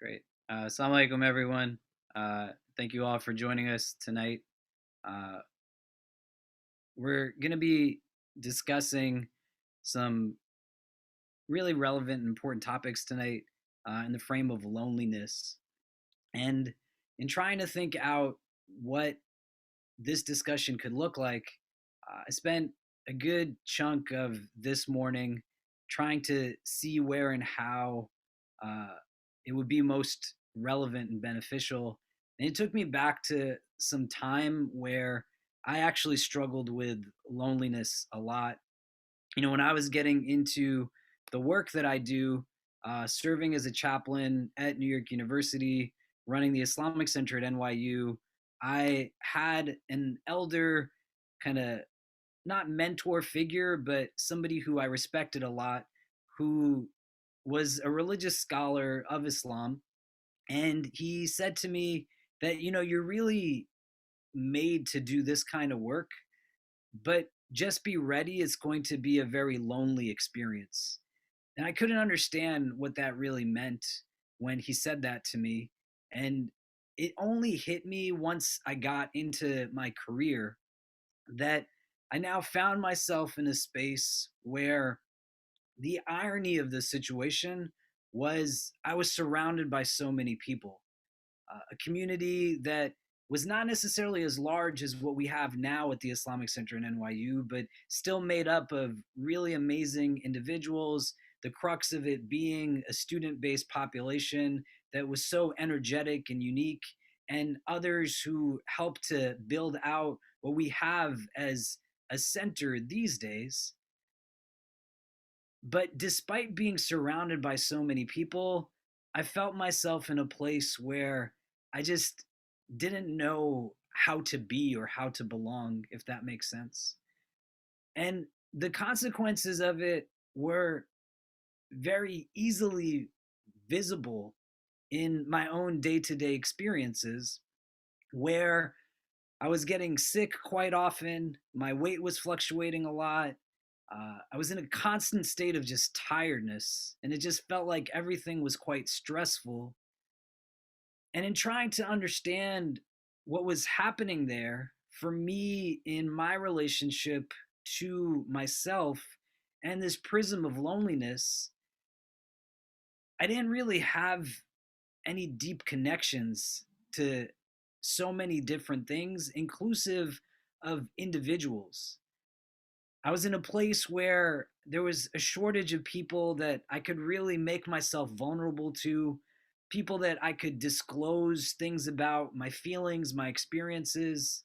Great. Assalamu alaikum, everyone. Thank you all for joining us tonight. Uh, we're going to be discussing some really relevant and important topics tonight in the frame of loneliness. And in trying to think out what this discussion could look like, I spent a good chunk of this morning trying to see where and how uh, it would be most relevant and beneficial. And it took me back to some time where I actually struggled with loneliness a lot. When I was getting into the work that I do, serving as a chaplain at New York University, running the Islamic Center at NYU, I had an elder kind of not mentor figure, but somebody who I respected a lot, who was a religious scholar of Islam. And he said to me that, you're really made to do this kind of work, but just be ready. It's going to be a very lonely experience. And I couldn't understand what that really meant when he said that to me. And it only hit me once I got into my career that I now found myself in a space where the irony of the situation was I was surrounded by so many people, a community that was not necessarily as large as what we have now at the Islamic Center in NYU, but still made up of really amazing individuals. The crux of it being a student based population that was so energetic and unique, and others who helped to build out what we have as a center these days. But despite being surrounded by so many people, I felt myself in a place where I just didn't know how to be or how to belong, if that makes sense. And the consequences of it were very easily visible in my own day to day experiences, where I was getting sick quite often, my weight was fluctuating a lot. I was in a constant state of just tiredness, and it just felt like everything was quite stressful. And in trying to understand what was happening there for me in my relationship to myself and this prism of loneliness, I didn't really have any deep connections to so many different things, inclusive of individuals. I was in a place where there was a shortage of people that I could really make myself vulnerable to, people that I could disclose things about my feelings, my experiences.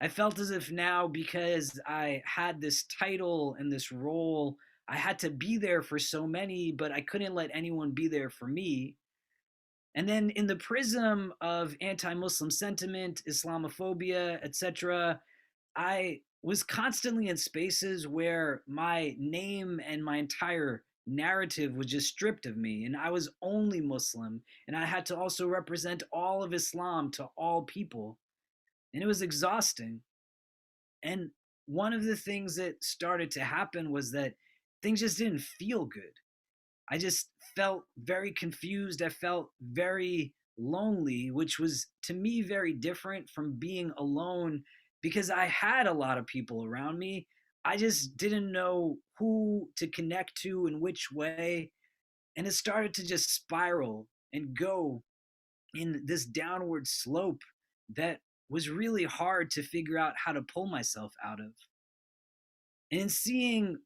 I felt as if now, because I had this title and this role, I had to be there for so many, but I couldn't let anyone be there for me. And then, in the prism of anti Muslim sentiment, Islamophobia, etc., I was constantly in spaces where my name and my entire narrative was just stripped of me, and I was only Muslim, and I had to also represent all of Islam to all people, and it was exhausting. And one of the things that started to happen was that things just didn't feel good. I just felt very confused. I felt very lonely, which was to me very different from being alone because I had a lot of people around me. I just didn't know who to connect to in which way. And it started to just spiral and go in this downward slope that was really hard to figure out how to pull myself out of. And in seeing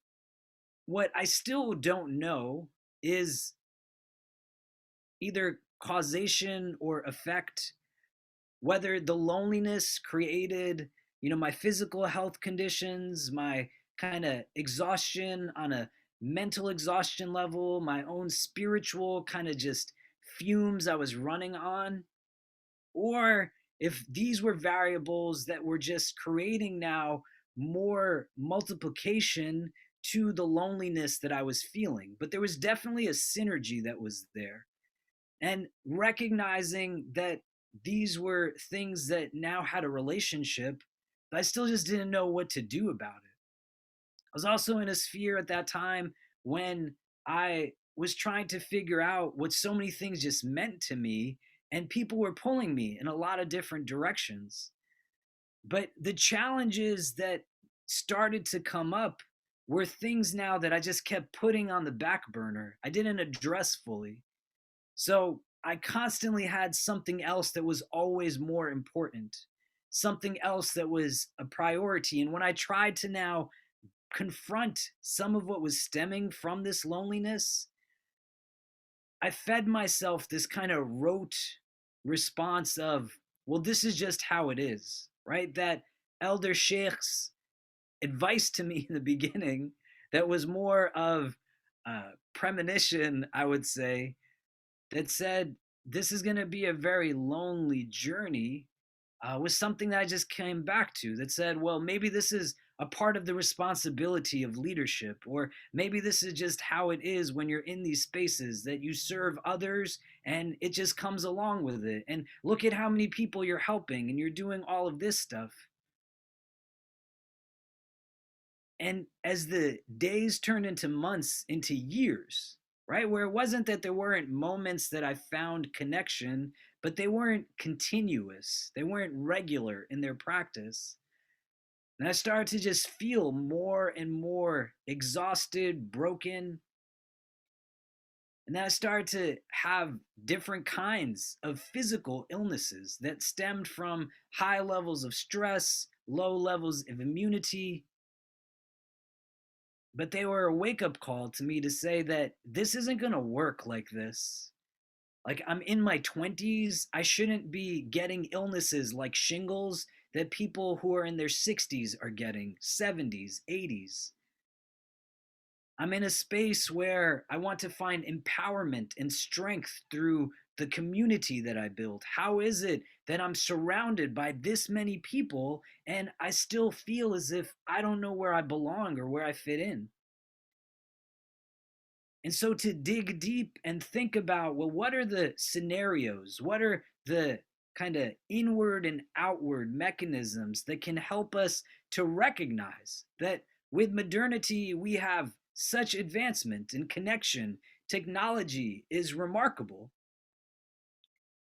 what I still don't know is either causation or effect, whether the loneliness created, my physical health conditions, my kind of exhaustion on a mental exhaustion level, my own spiritual kind of just fumes I was running on, or if these were variables that were just creating now more multiplication to the loneliness that I was feeling. But there was definitely a synergy that was there, and recognizing that these were things that now had a relationship, but I still just didn't know what to do about it. I was also in a sphere at that time when I was trying to figure out what so many things just meant to me, and people were pulling me in a lot of different directions. But the challenges that started to come up were things now that I just kept putting on the back burner. I didn't address fully. So I constantly had something else that was always more important, something else that was a priority. And when I tried to now confront some of what was stemming from this loneliness, I fed myself this kind of rote response of, well, this is just how it is, right? That elder sheikh's advice to me in the beginning, that was more of premonition, I would say, that said, this is going to be a very lonely journey, was something that I just came back to, that said, well, maybe this is a part of the responsibility of leadership, or maybe this is just how it is when you're in these spaces, that you serve others and it just comes along with it. And look at how many people you're helping and you're doing all of this stuff. And as the days turned into months, into years, right, where it wasn't that there weren't moments that I found connection, but they weren't continuous, they weren't regular in their practice. And I started to just feel more and more exhausted, broken. And then I started to have different kinds of physical illnesses that stemmed from high levels of stress, low levels of immunity. But they were a wake up call to me to say that this isn't going to work like this. Like, I'm in my 20s. I shouldn't be getting illnesses like shingles that people who are in their 60s are getting, 70s, 80s. I'm in a space where I want to find empowerment and strength through the community that I built. How is it that I'm surrounded by this many people and I still feel as if I don't know where I belong or where I fit in? And so to dig deep and think about, well, what are the scenarios? What are the kind of inward and outward mechanisms that can help us to recognize that with modernity, we have such advancement and connection. Technology is remarkable,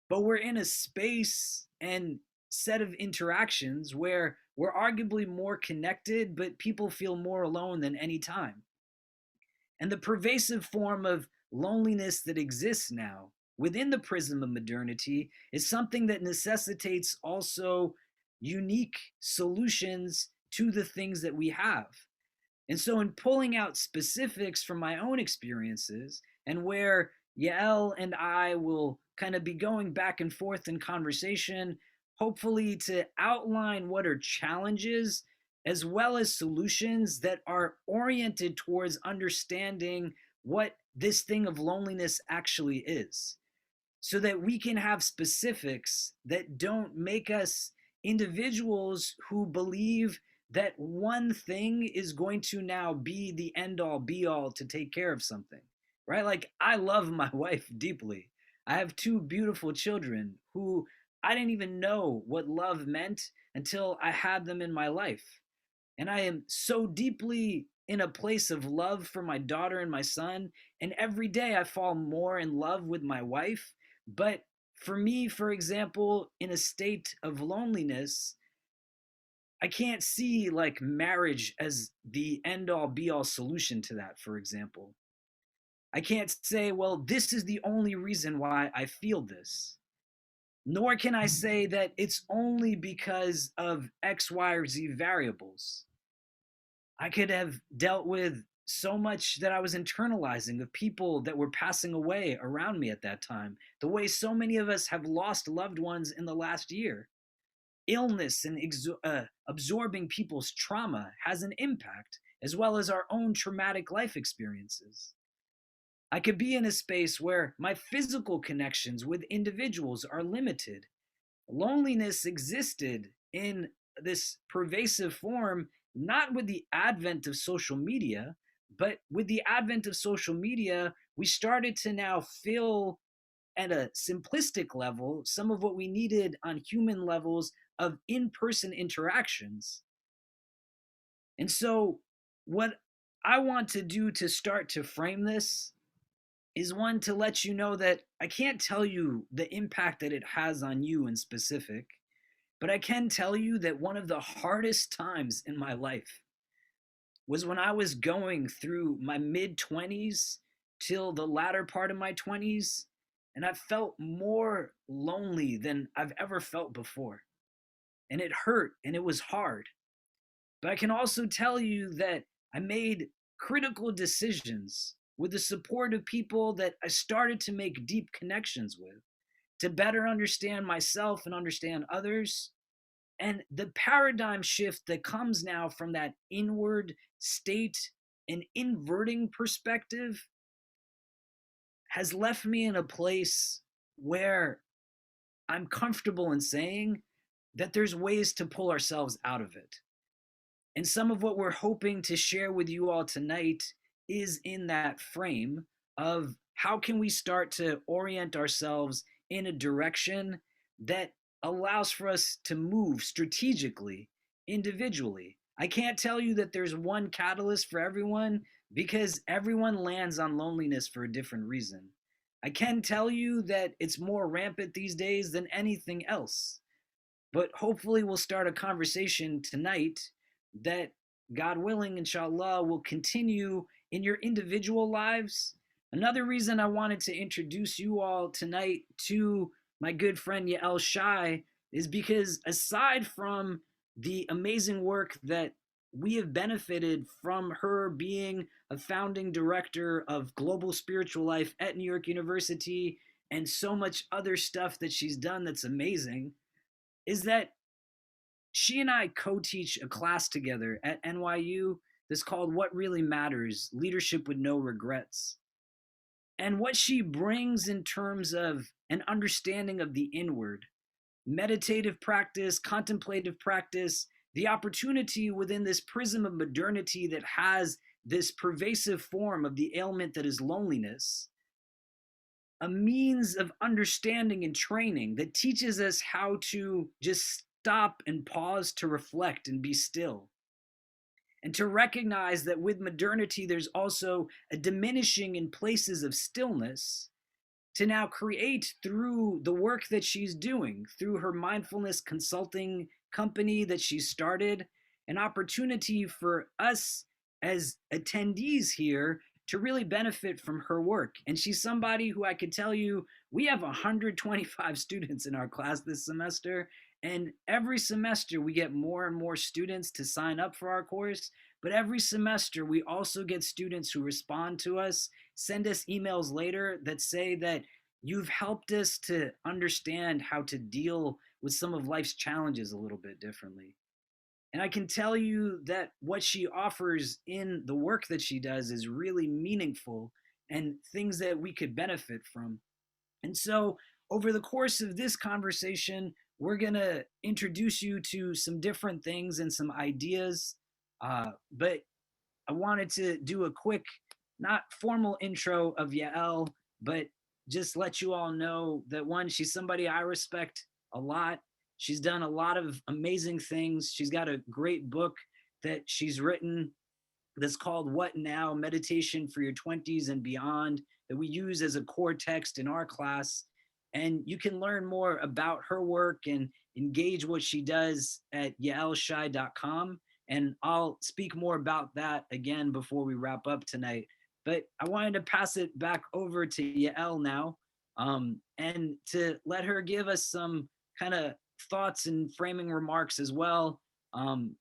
but we're in a space and set of interactions where we're arguably more connected, but people feel more alone than any time. And the pervasive form of loneliness that exists now within the prism of modernity is something that necessitates also unique solutions to the things that we have. And so, in pulling out specifics from my own experiences and where Yael and I will kind of be going back and forth in conversation, hopefully to outline what are challenges as well as solutions that are oriented towards understanding what this thing of loneliness actually is, so that we can have specifics that don't make us individuals who believe that one thing is going to now be the end all be all to take care of something, right? Like, I love my wife deeply. I have two beautiful children who I didn't even know what love meant until I had them in my life. And I am so deeply in a place of love for my daughter and my son. And every day I fall more in love with my wife. But for me, for example, in a state of loneliness, I can't see like marriage as the end all be all solution to that, for example. I can't say, well, this is the only reason why I feel this. Nor can I say that it's only because of X, Y, or Z variables. I could have dealt with so much that I was internalizing of people that were passing away around me at that time, the way so many of us have lost loved ones in the last year. Illness and absorbing people's trauma has an impact, as well as our own traumatic life experiences. I could be in a space where my physical connections with individuals are limited. Loneliness existed in this pervasive form, not with the advent of social media, but with the advent of social media, we started to now fill at a simplistic level some of what we needed on human levels of in person interactions. And so, what I want to do to start to frame this is one to let you know that I can't tell you the impact that it has on you in specific, but I can tell you that one of the hardest times in my life was when I was going through my mid 20s till the latter part of my 20s, and I felt more lonely than I've ever felt before. And it hurt and it was hard. But I can also tell you that I made critical decisions with the support of people that I started to make deep connections with to better understand myself and understand others. And the paradigm shift that comes now from that inward state and inverting perspective has left me in a place where I'm comfortable in saying that there's ways to pull ourselves out of it. And some of what we're hoping to share with you all tonight is in that frame of how can we start to orient ourselves in a direction that allows for us to move strategically, individually. I can't tell you that there's one catalyst for everyone because everyone lands on loneliness for a different reason. I can tell you that it's more rampant these days than anything else. But hopefully, we'll start a conversation tonight that, God willing, inshallah, will continue in your individual lives. Another reason I wanted to introduce you all tonight to my good friend Yael Shy is because aside from the amazing work that we have benefited from her being a founding director of global spiritual life at New York University and so much other stuff that she's done that's amazing, is that she and I co-teach a class together at NYU that's called What Really Matters: Leadership with No Regrets. And what she brings in terms of an understanding of the inward, meditative practice, contemplative practice, the opportunity within this prism of modernity that has this pervasive form of the ailment that is loneliness, a means of understanding and training that teaches us how to just stop and pause to reflect and be still. And to recognize that with modernity, there's also a diminishing in places of stillness to now create through the work that she's doing, through her mindfulness consulting company that she started, an opportunity for us as attendees here to really benefit from her work. And she's somebody who I could tell you, we have 125 students in our class this semester. And every semester we get more and more students to sign up for our course. But every semester we also get students who respond to us, send us emails later that say that you've helped us to understand how to deal with some of life's challenges a little bit differently. And I can tell you that what she offers in the work that she does is really meaningful and things that we could benefit from. And so, over the course of this conversation, we're going to introduce you to some different things and some ideas. But I wanted to do a quick, not formal intro of Yael, but just let you all know that one, she's somebody I respect a lot. She's done a lot of amazing things. She's got a great book that she's written that's called What Now? Meditation for Your 20s and Beyond, that we use as a core text in our class. And you can learn more about her work and engage what she does at yaelshy.com. And I'll speak more about that again before we wrap up tonight. But I wanted to pass it back over to Yael now, and to let her give us some kind of thoughts and framing remarks as well, and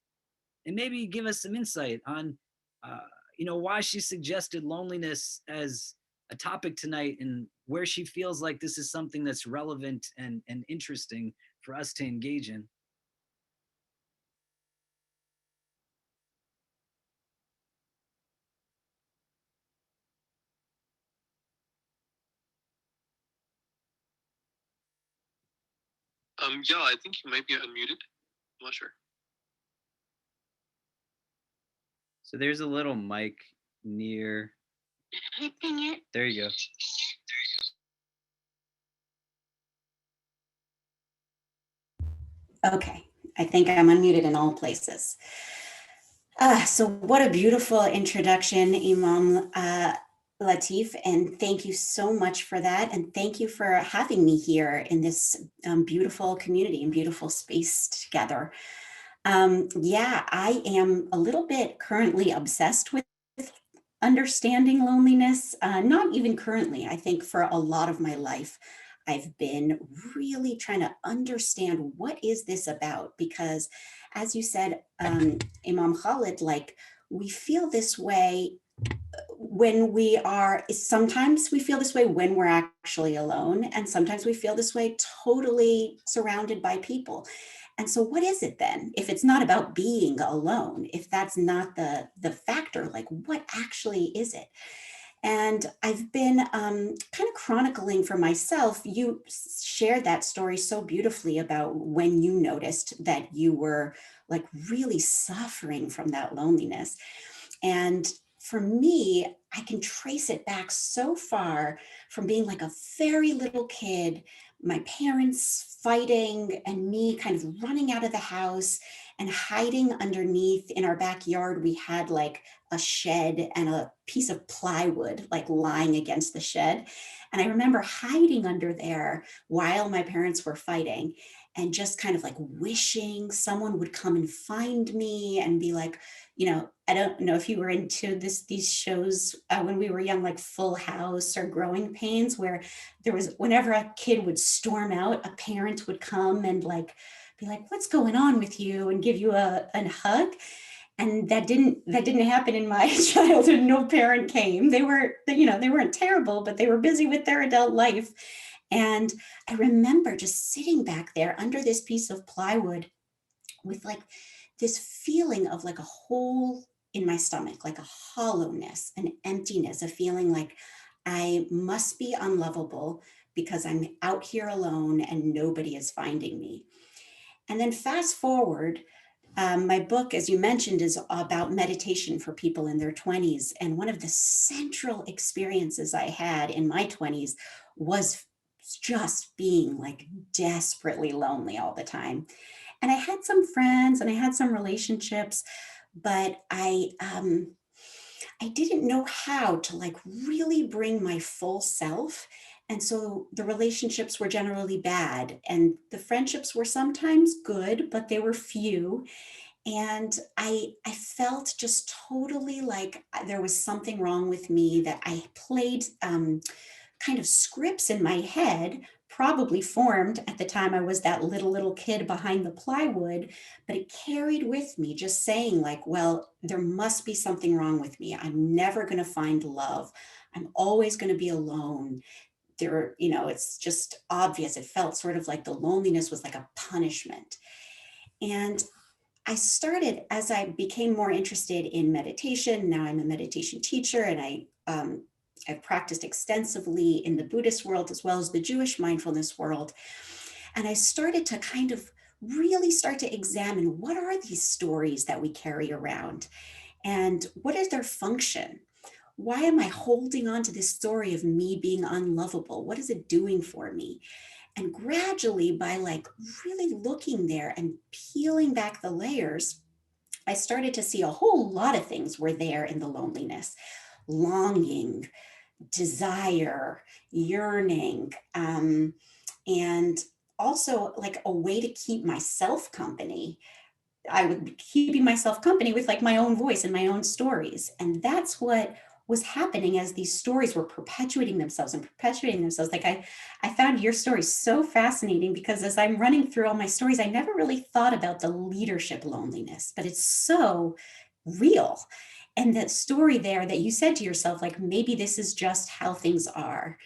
maybe give us some insight on, uh, why she suggested loneliness as a topic tonight and where she feels like this is something that's relevant and interesting for us to engage in. Yeah, I think you might be unmuted. I'm not sure. So there's a little mic near. Hitting it. There you go. Okay, I think I'm unmuted in all places. So what a beautiful introduction, Imam. Latif, and thank you so much for that. And thank you for having me here in this beautiful community and beautiful space together. Yeah, I am a little bit currently obsessed with understanding loneliness. Not even currently, I think for a lot of my life, I've been really trying to understand what is this about? Because as you said, Imam Khalid, like we feel this way when we are, sometimes we feel this way when we're actually alone, and sometimes we feel this way totally surrounded by people. And so what is it then if it's not about being alone, if that's not the factor, like what actually is it? And I've been kind of chronicling for myself. You shared that story so beautifully about when you noticed that you were like really suffering from that loneliness. And for me, I can trace it back so far from being like a very little kid, my parents fighting, and me kind of running out of the house and hiding underneath. In our backyard, we had like a shed and a piece of plywood like lying against the shed. And I remember hiding under there while my parents were fighting and just kind of like wishing someone would come and find me and be like, I don't know if you were into these shows when we were young, like Full House or Growing Pains, where there was, whenever a kid would storm out, a parent would come and like be like, "What's going on with you?" and give you a hug. And that didn't happen in my childhood. No parent came. They weren't terrible, but they were busy with their adult life. And I remember just sitting back there under this piece of plywood with like this feeling of like a hole in my stomach, like a hollowness, an emptiness, a feeling like I must be unlovable because I'm out here alone and nobody is finding me. And then fast forward, my book, as you mentioned, is about meditation for people in their 20s. And one of the central experiences I had in my 20s was just being like desperately lonely all the time. And I had some friends and I had some relationships, but I didn't know how to like really bring my full self. And so the relationships were generally bad and the friendships were sometimes good, but they were few. And I felt just totally like there was something wrong with me, that I played kind of scripts in my head, probably formed at the time I was that little kid behind the plywood, but it carried with me just saying like, well, there must be something wrong with me. I'm never going to find love. I'm always going to be alone. It's just obvious. It felt sort of like the loneliness was like a punishment. And I started, as I became more interested in meditation. Now I'm a meditation teacher, and I've practiced extensively in the Buddhist world as well as the Jewish mindfulness world. And I started to kind of really start to examine, what are these stories that we carry around and what is their function? Why am I holding on to this story of me being unlovable? What is it doing for me? And gradually, by like really looking there and peeling back the layers, I started to see a whole lot of things were there in the loneliness: longing, desire, yearning, and also like a way to keep myself company. I would be keeping myself company with like my own voice and my own stories. And that's what was happening as these stories were perpetuating themselves and perpetuating themselves. Like I found your story so fascinating because as I'm running through all my stories, I never really thought about the leadership loneliness, but it's so real. And that story there that you said to yourself, like, maybe this is just how things are,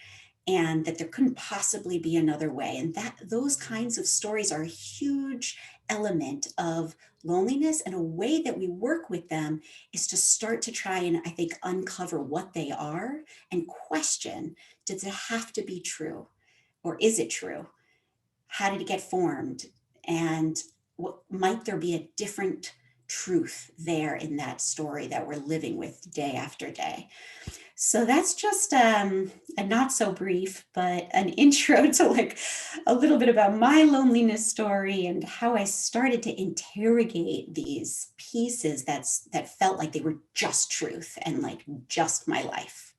and that there couldn't possibly be another way. And that those kinds of stories are a huge element of loneliness. And a way that we work with them is to start to try and, I think, uncover what they are and question, does it have to be true? Or is it true? How did it get formed? And what might there be a different truth there in that story that we're living with day after day? So that's just a not so brief, but an intro to like a little bit about my loneliness story and how I started to interrogate these pieces that felt like they were just truth and like just my life.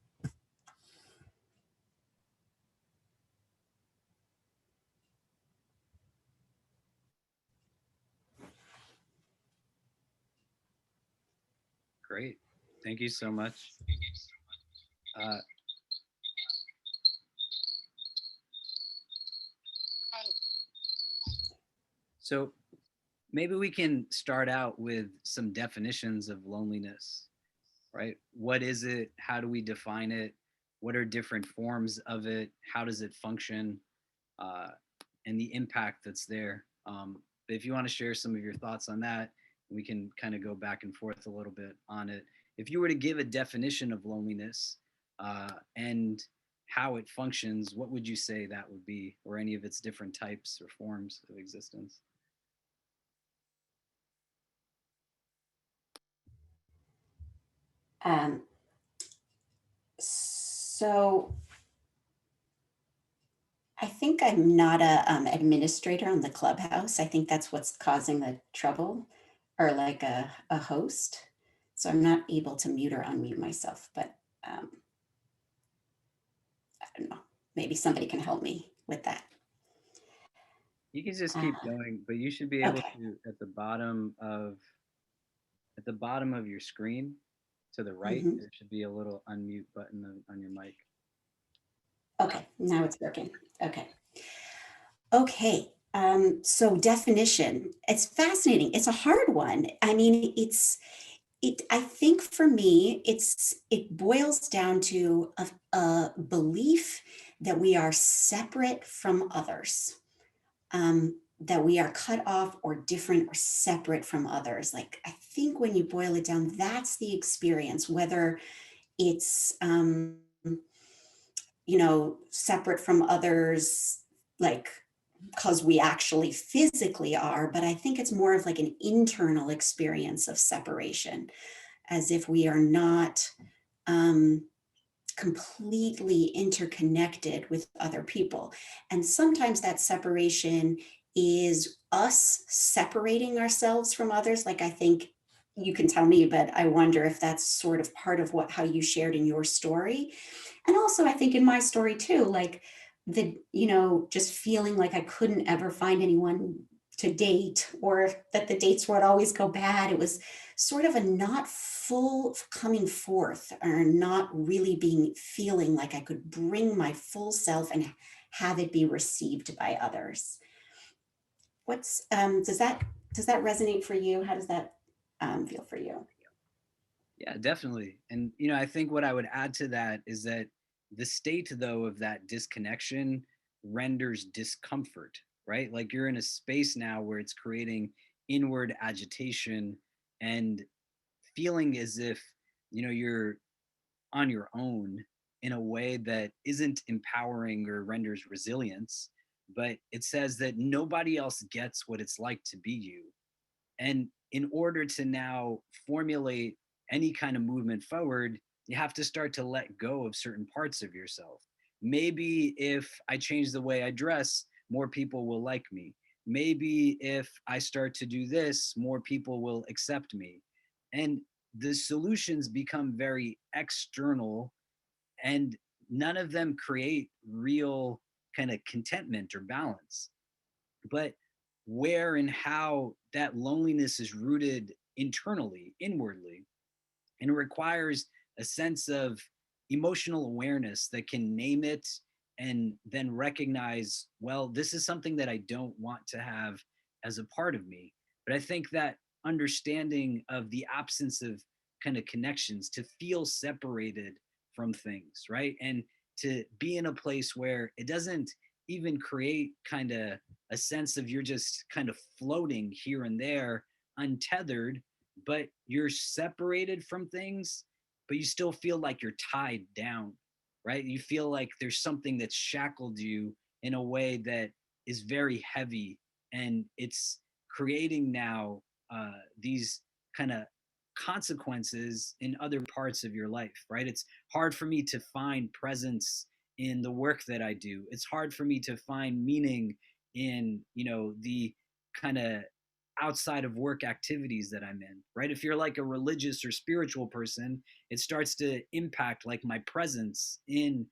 Great. Thank you so much. Uh, so maybe we can start out with some definitions of loneliness, right? What is it? How do we define it? What are different forms of it? How does it function? Uh, and the impact that's there. But if you want to share some of your thoughts on that, we can kind of go back and forth a little bit on it. If you were to give a definition of loneliness and how it functions, what would you say that would be, or any of its different types or forms of existence? Um, so I think I'm not a administrator on the clubhouse. I think that's what's causing the trouble, or like a host. So I'm not able to mute or unmute myself, but um, I don't know. Maybe somebody can help me with that. You can just Uh, keep going, but you should be able okay. to at the bottom of your screen to the right, Hmm. there should be a little unmute button on your mic. Okay. Now it's working. Okay. Okay. So definition, it's fascinating. It's a hard one. I mean, I think for me, it boils down to a belief that we are separate from others, that we are cut off or different or separate from others. Like, I think when you boil it down, that's the experience, whether it's, separate from others, like, because we actually physically are, but I think it's more of like an internal experience of separation, as if we are not um, completely interconnected with other people. And sometimes that separation is us separating ourselves from others. Like, I think you can tell me, but I wonder if that's sort of part of how you shared in your story. And also, I think in my story too, like just feeling like I couldn't ever find anyone to date, or that the dates would always go bad. It was sort of a not full coming forth, or not really feeling like I could bring my full self and have it be received by others. What's does that resonate for you? How does that feel for you? Yeah, definitely. And I think what I would add to that is that the state though of that disconnection renders discomfort, right? Like you're in a space now where it's creating inward agitation and feeling as if, you're on your own in a way that isn't empowering or renders resilience, but it says that nobody else gets what it's like to be you. And in order to now formulate any kind of movement forward, you have to start to let go of certain parts of yourself. Maybe if I change the way I dress, more people will like me. Maybe if I start to do this, more people will accept me. And the solutions become very external, and none of them create real kind of contentment or balance. But where and how that loneliness is rooted internally, inwardly, and it requires a sense of emotional awareness that can name it and then recognize, well, this is something that I don't want to have as a part of me. But I think that understanding of the absence of kind of connections, to feel separated from things, right? And to be in a place where it doesn't even create kind of a sense of you're just kind of floating here and there, untethered, but you're separated from things, but you still feel like you're tied down, right? You feel like there's something that's shackled you in a way that is very heavy, and it's creating now these kind of consequences in other parts of your life, right? It's hard for me to find presence in the work that I do. It's hard for me to find meaning in, the kind of outside of work activities that I'm in, right? If you're like a religious or spiritual person, it starts to impact like my presence in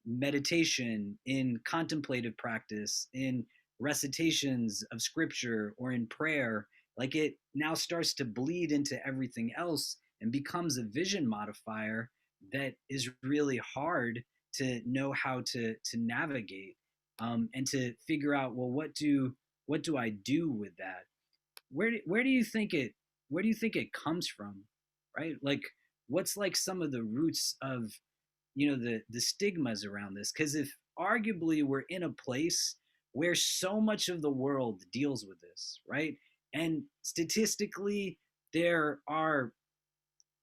meditation, in contemplative practice, in recitations of scripture, or in prayer. Like it now starts to bleed into everything else and becomes a vision modifier that is really hard to know how to navigate, and to figure out, well, what do I do with that? Where do you think it where do you think it comes from, right? Like, what's like some of the roots of, the stigmas around this? Because if arguably we're in a place where so much of the world deals with this, right? And statistically, there are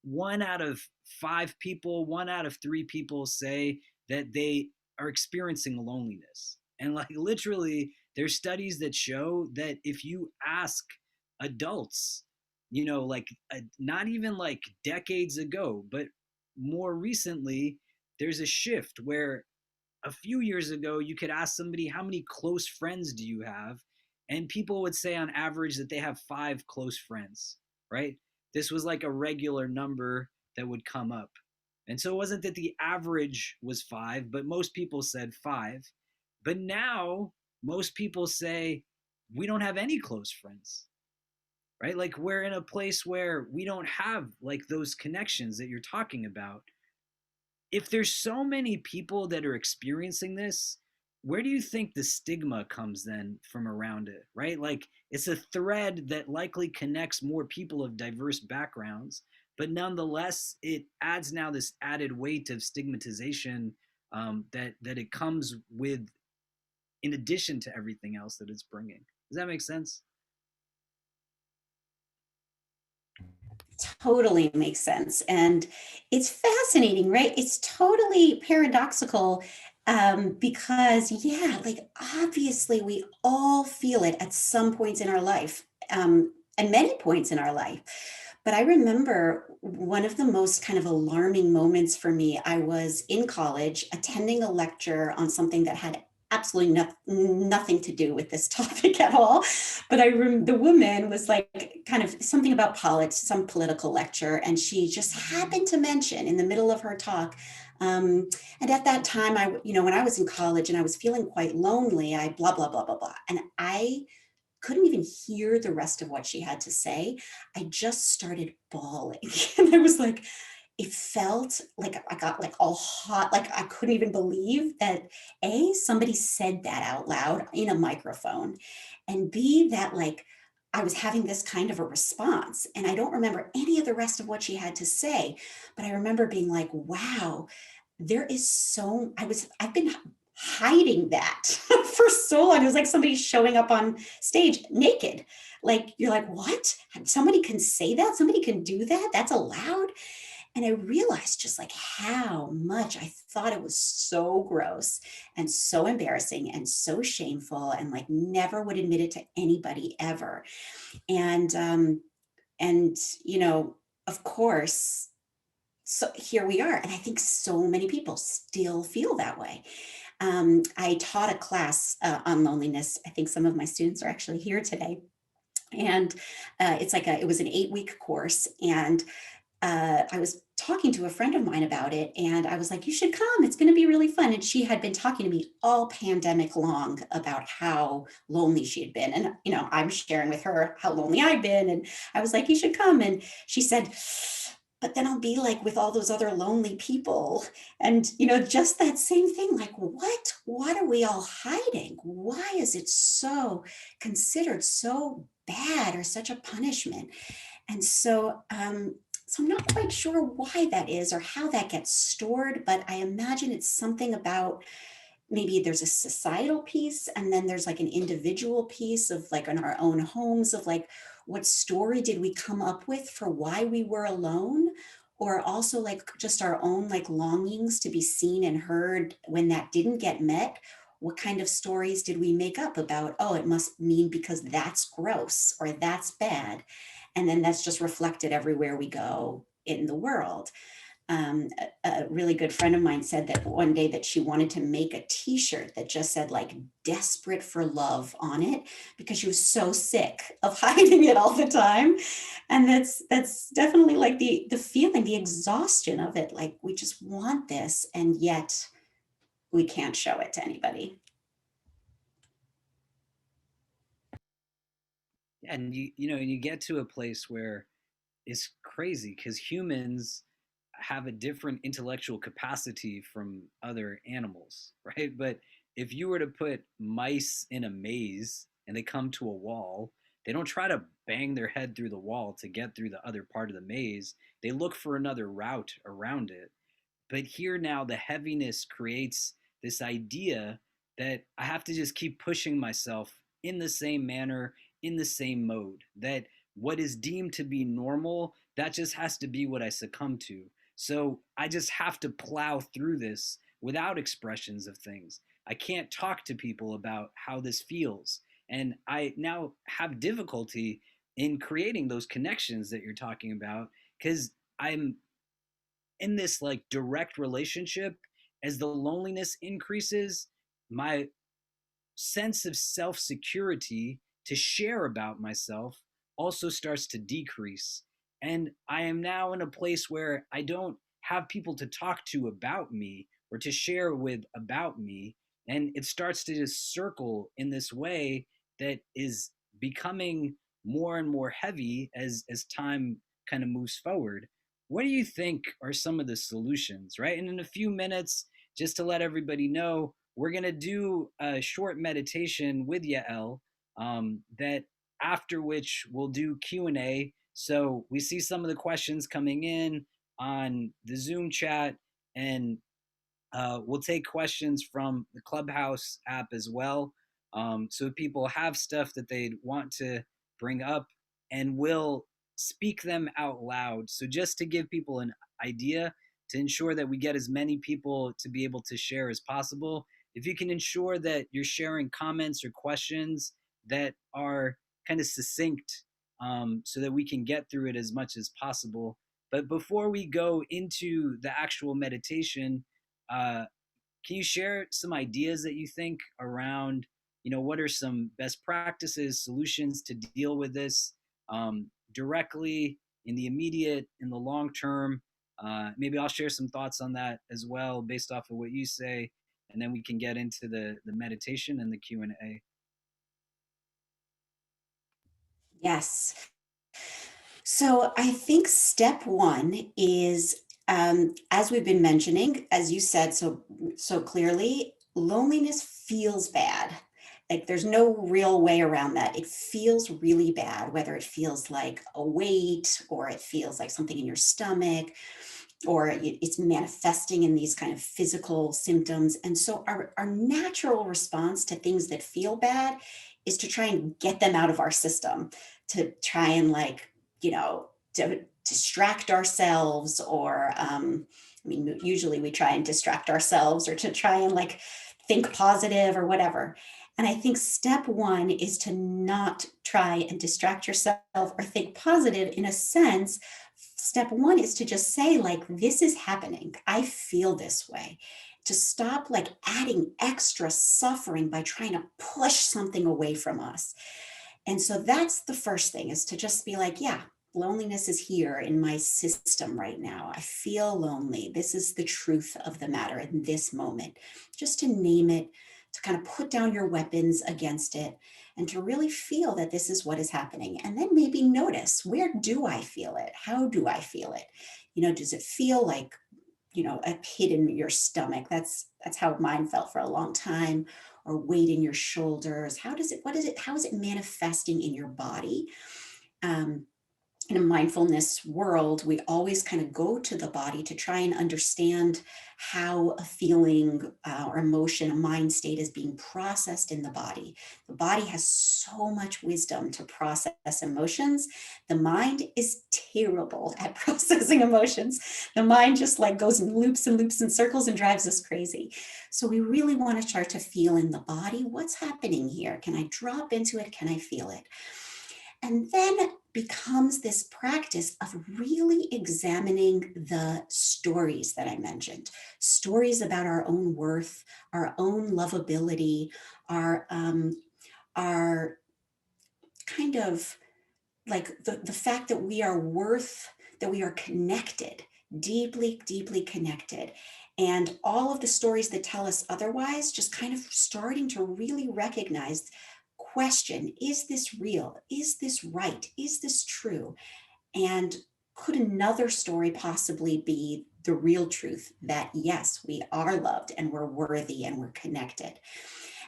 1 out of 5 people, 1 out of 3 people say that they are experiencing loneliness. And like literally, there's studies that show that if you ask adults, like not even like decades ago, but more recently, there's a shift where a few years ago, you could ask somebody, how many close friends do you have? And people would say on average that they have 5 close friends, right? This was like a regular number that would come up. And so it wasn't that the average was 5, but most people said 5. But now most people say we don't have any close friends, right? Like we're in a place where we don't have like those connections that you're talking about. If there's so many people that are experiencing this, where do you think the stigma comes then from around it, right? Like it's a thread that likely connects more people of diverse backgrounds, but nonetheless, it adds now this added weight of stigmatization, that it comes with in addition to everything else that it's bringing. Does that make sense? Totally makes sense. And it's fascinating, right? It's totally paradoxical, because, yeah, like obviously we all feel it at some points in our life, and many points in our life. But I remember one of the most kind of alarming moments for me. I was in college attending a lecture on something that had absolutely nothing to do with this topic at all. But the woman was like kind of something about politics, some political lecture, and she just happened to mention in the middle of her talk. And at that time, when I was in college and I was feeling quite lonely, I blah, blah, blah, blah, blah. And I couldn't even hear the rest of what she had to say. I just started bawling. And I was like, it felt like I got like all hot, like I couldn't even believe that somebody said that out loud in a microphone, and B, that like I was having this kind of a response. And I don't remember any of the rest of what she had to say, but I remember being like, wow, there is I've been hiding that for so long. It was like somebody showing up on stage naked. Like, you're like, what? Somebody can say that? Somebody can do that? That's allowed? And I realized just like how much I thought it was so gross and so embarrassing and so shameful, and like never would admit it to anybody ever. And, and, of course, so here we are. And I think so many people still feel that way. I taught a class on loneliness. I think some of my students are actually here today. And it was an 8-week course. And I was talking to a friend of mine about it, and I was like, you should come. It's going to be really fun. And she had been talking to me all pandemic long about how lonely she had been. And, I'm sharing with her how lonely I've been. And I was like, you should come. And she said, but then I'll be like with all those other lonely people. And, just that same thing, like, what are we all hiding? Why is it so considered so bad or such a punishment? And so I'm not quite sure why that is or how that gets stored, but I imagine it's something about maybe there's a societal piece, and then there's like an individual piece of like in our own homes of like, what story did we come up with for why we were alone? Or also like just our own like longings to be seen and heard when that didn't get met. What kind of stories did we make up about, oh, it must mean because that's gross or that's bad? And then that's just reflected everywhere we go in the world. A really good friend of mine said that one day that she wanted to make a t-shirt that just said like desperate for love on it, because she was so sick of hiding it all the time. And that's definitely like the feeling, the exhaustion of it. Like we just want this, and yet we can't show it to anybody. And you get to a place where it's crazy because humans have a different intellectual capacity from other animals, right? But if you were to put mice in a maze and they come to a wall, they don't try to bang their head through the wall to get through the other part of the maze. They look for another route around it. But here now, the heaviness creates this idea that I have to just keep pushing myself in the same manner, in the same mode, that what is deemed to be normal, that just has to be what I succumb to. So I just have to plow through this without expressions of things. I can't talk to people about how this feels. And I now have difficulty in creating those connections that you're talking about because I'm in this like direct relationship. As the loneliness increases, my sense of self security to share about myself also starts to decrease. And I am now in a place where I don't have people to talk to about me or to share with about me. And it starts to just circle in this way that is becoming more and more heavy as time kind of moves forward. What do you think are some of the solutions, right? And in a few minutes, just to let everybody know, we're going to do a short meditation with Yael, that after which we'll do Q&A. So we see some of the questions coming in on the Zoom chat, and we'll take questions from the Clubhouse app as well. So if people have stuff that they'd want to bring up, and we'll speak them out loud. So just to give people an idea, to ensure that we get as many people to be able to share as possible, if you can ensure that you're sharing comments or questions that are kind of succinct, so that we can get through it as much as possible. But before we go into the actual meditation, uh, can you share some ideas that you think around, what are some best practices, solutions to deal with this, directly in the immediate, in the long term? Maybe I'll share some thoughts on that as well, based off of what you say, and then we can get into the meditation and the Q&A. Yes. So I think step one is, as we've been mentioning, as you said so clearly, loneliness feels bad. Like there's no real way around that. It feels really bad, whether it feels like a weight or it feels like something in your stomach or it's manifesting in these kind of physical symptoms. And so our natural response to things that feel bad is to try and get them out of our system, to try and to distract ourselves or, I mean, usually we try and distract ourselves or to try and think positive or whatever. And I think step one is to not try and distract yourself or think positive. In a sense, step one is to just say, this is happening. I feel this way. To stop adding extra suffering by trying to push something away from us. And so that's the first thing, is to just be like, yeah, loneliness is here in my system right now. I feel lonely. This is the truth of the matter in this moment. Just to name it, to kind of put down your weapons against it, and to really feel that this is what is happening. And then maybe notice, where do I feel it? How do I feel it? Does it feel like, a pit in your stomach? That's how mine felt for a long time. Or weight in your shoulders. How is it manifesting in your body? In a mindfulness world, we always kind of go to the body to try and understand how a feeling or emotion, a mind state is being processed in the body. The body has so much wisdom to process emotions. The mind is terrible at processing emotions. The mind just goes in loops and loops and circles and drives us crazy. So we really want to start to feel in the body, what's happening here? Can I drop into it? Can I feel it? And then becomes this practice of really examining the stories that I mentioned, stories about our own worth, our own lovability, our kind of the fact that we are that we are connected, deeply, deeply connected. And all of the stories that tell us otherwise, just kind of starting to really recognize, question, is this real? Is this right? Is this true? And could another story possibly be the real truth that yes, we are loved and we're worthy and we're connected?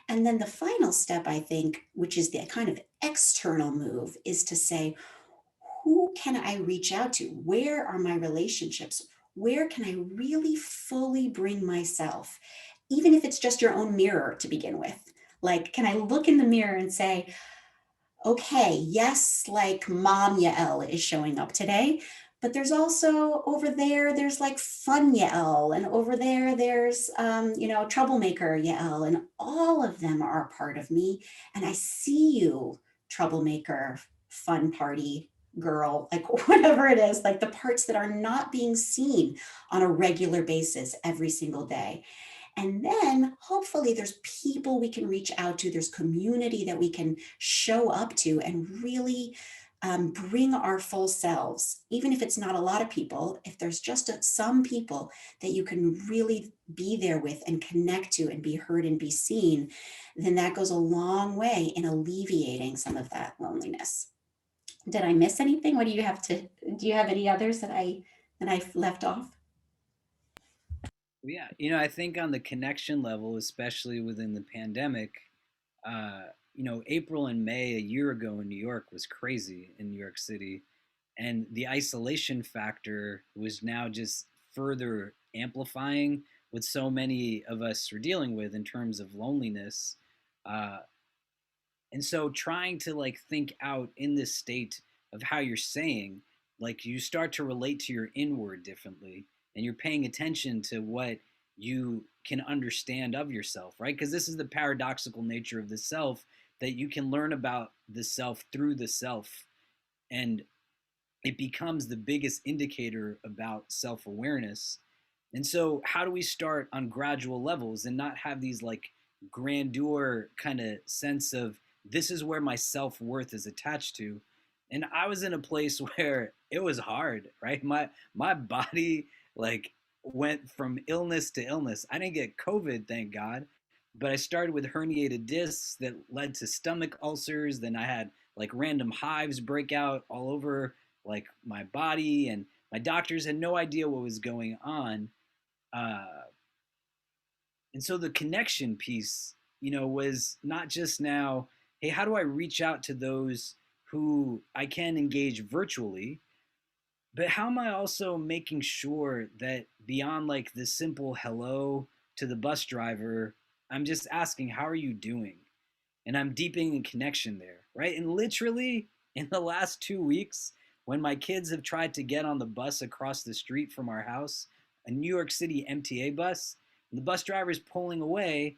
And then the final step, I think, which is the kind of external move, is to say, who can I reach out to? Where are my relationships? Where can I really fully bring myself? Even if it's just your own mirror to begin with. Like, can I look in the mirror and say, okay, yes, like mom Yael is showing up today, but there's also over there, there's like fun Yael, and over there, there's, troublemaker Yael, and all of them are a part of me. And I see you, troublemaker, fun party girl, like whatever it is, like the parts that are not being seen on a regular basis every single day. And then hopefully there's people we can reach out to, there's community that we can show up to and really bring our full selves. Even if it's not a lot of people, if there's just some people that you can really be there with and connect to and be heard and be seen, then that goes a long way in alleviating some of that loneliness. Did I miss anything? What do you have to, do you have any others that I left off? Yeah, I think on the connection level, especially within the pandemic, uh, April and May a year ago in New York was crazy in New York City, and the isolation factor was now just further amplifying what so many of us are dealing with in terms of loneliness. Uh, and so trying to like think out in this state of how you're saying, like you start to relate to your inward differently and you're paying attention to what you can understand of yourself, right? Because this is the paradoxical nature of the self, that you can learn about the self through the self. And it becomes the biggest indicator about self awareness. And so, how do we start on gradual levels and not have these like grandeur kind of sense of this is where my self worth is attached to? And I was in a place where it was hard, right? My body like went from illness to illness. I didn't get COVID, thank God, but I started with herniated discs that led to stomach ulcers. Then I had like random hives break out all over like my body, and my doctors had no idea what was going on. uh, and so the connection piece, was not just now, hey, how do I reach out to those who I can engage virtually, but how am I also making sure that beyond like the simple hello to the bus driver, I'm just asking, how are you doing? And I'm deepening a connection there, right? And literally in the last 2 weeks, when my kids have tried to get on the bus across the street from our house, a New York City MTA bus, and the bus driver's pulling away,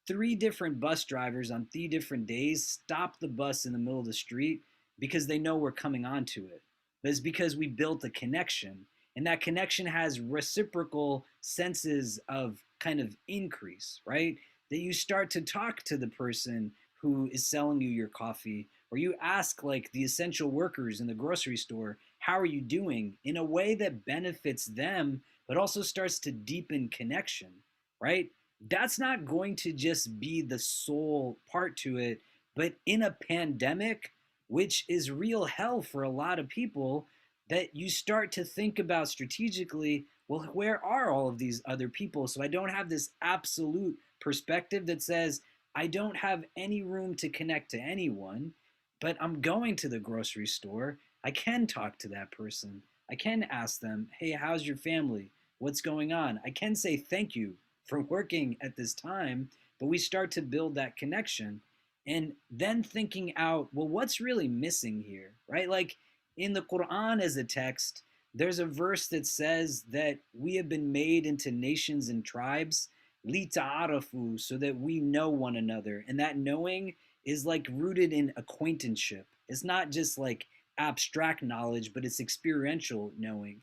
three different bus drivers on 3 different days stop the bus in the middle of the street because they know we're coming onto it. But it's because we built a connection. And that connection has reciprocal senses of kind of increase, right? That you start to talk to the person who is selling you your coffee, or you ask like the essential workers in the grocery store, how are you doing, in a way that benefits them but also starts to deepen connection, right? That's not going to just be the sole part to it, but in a pandemic, which is real hell for a lot of people, that you start to think about strategically, well, where are all of these other people? So I don't have this absolute perspective that says I don't have any room to connect to anyone, but I'm going to the grocery store. I can talk to that person. I can ask them, hey, how's your family? What's going on? I can say thank you for working at this time, but we start to build that connection. And then thinking out, well, what's really missing here, right? Like in the Quran as a text, there's a verse that says that we have been made into nations and tribes lita'arafu, so that we know one another. And that knowing is like rooted in acquaintanceship. It's not just like abstract knowledge, but it's experiential knowing.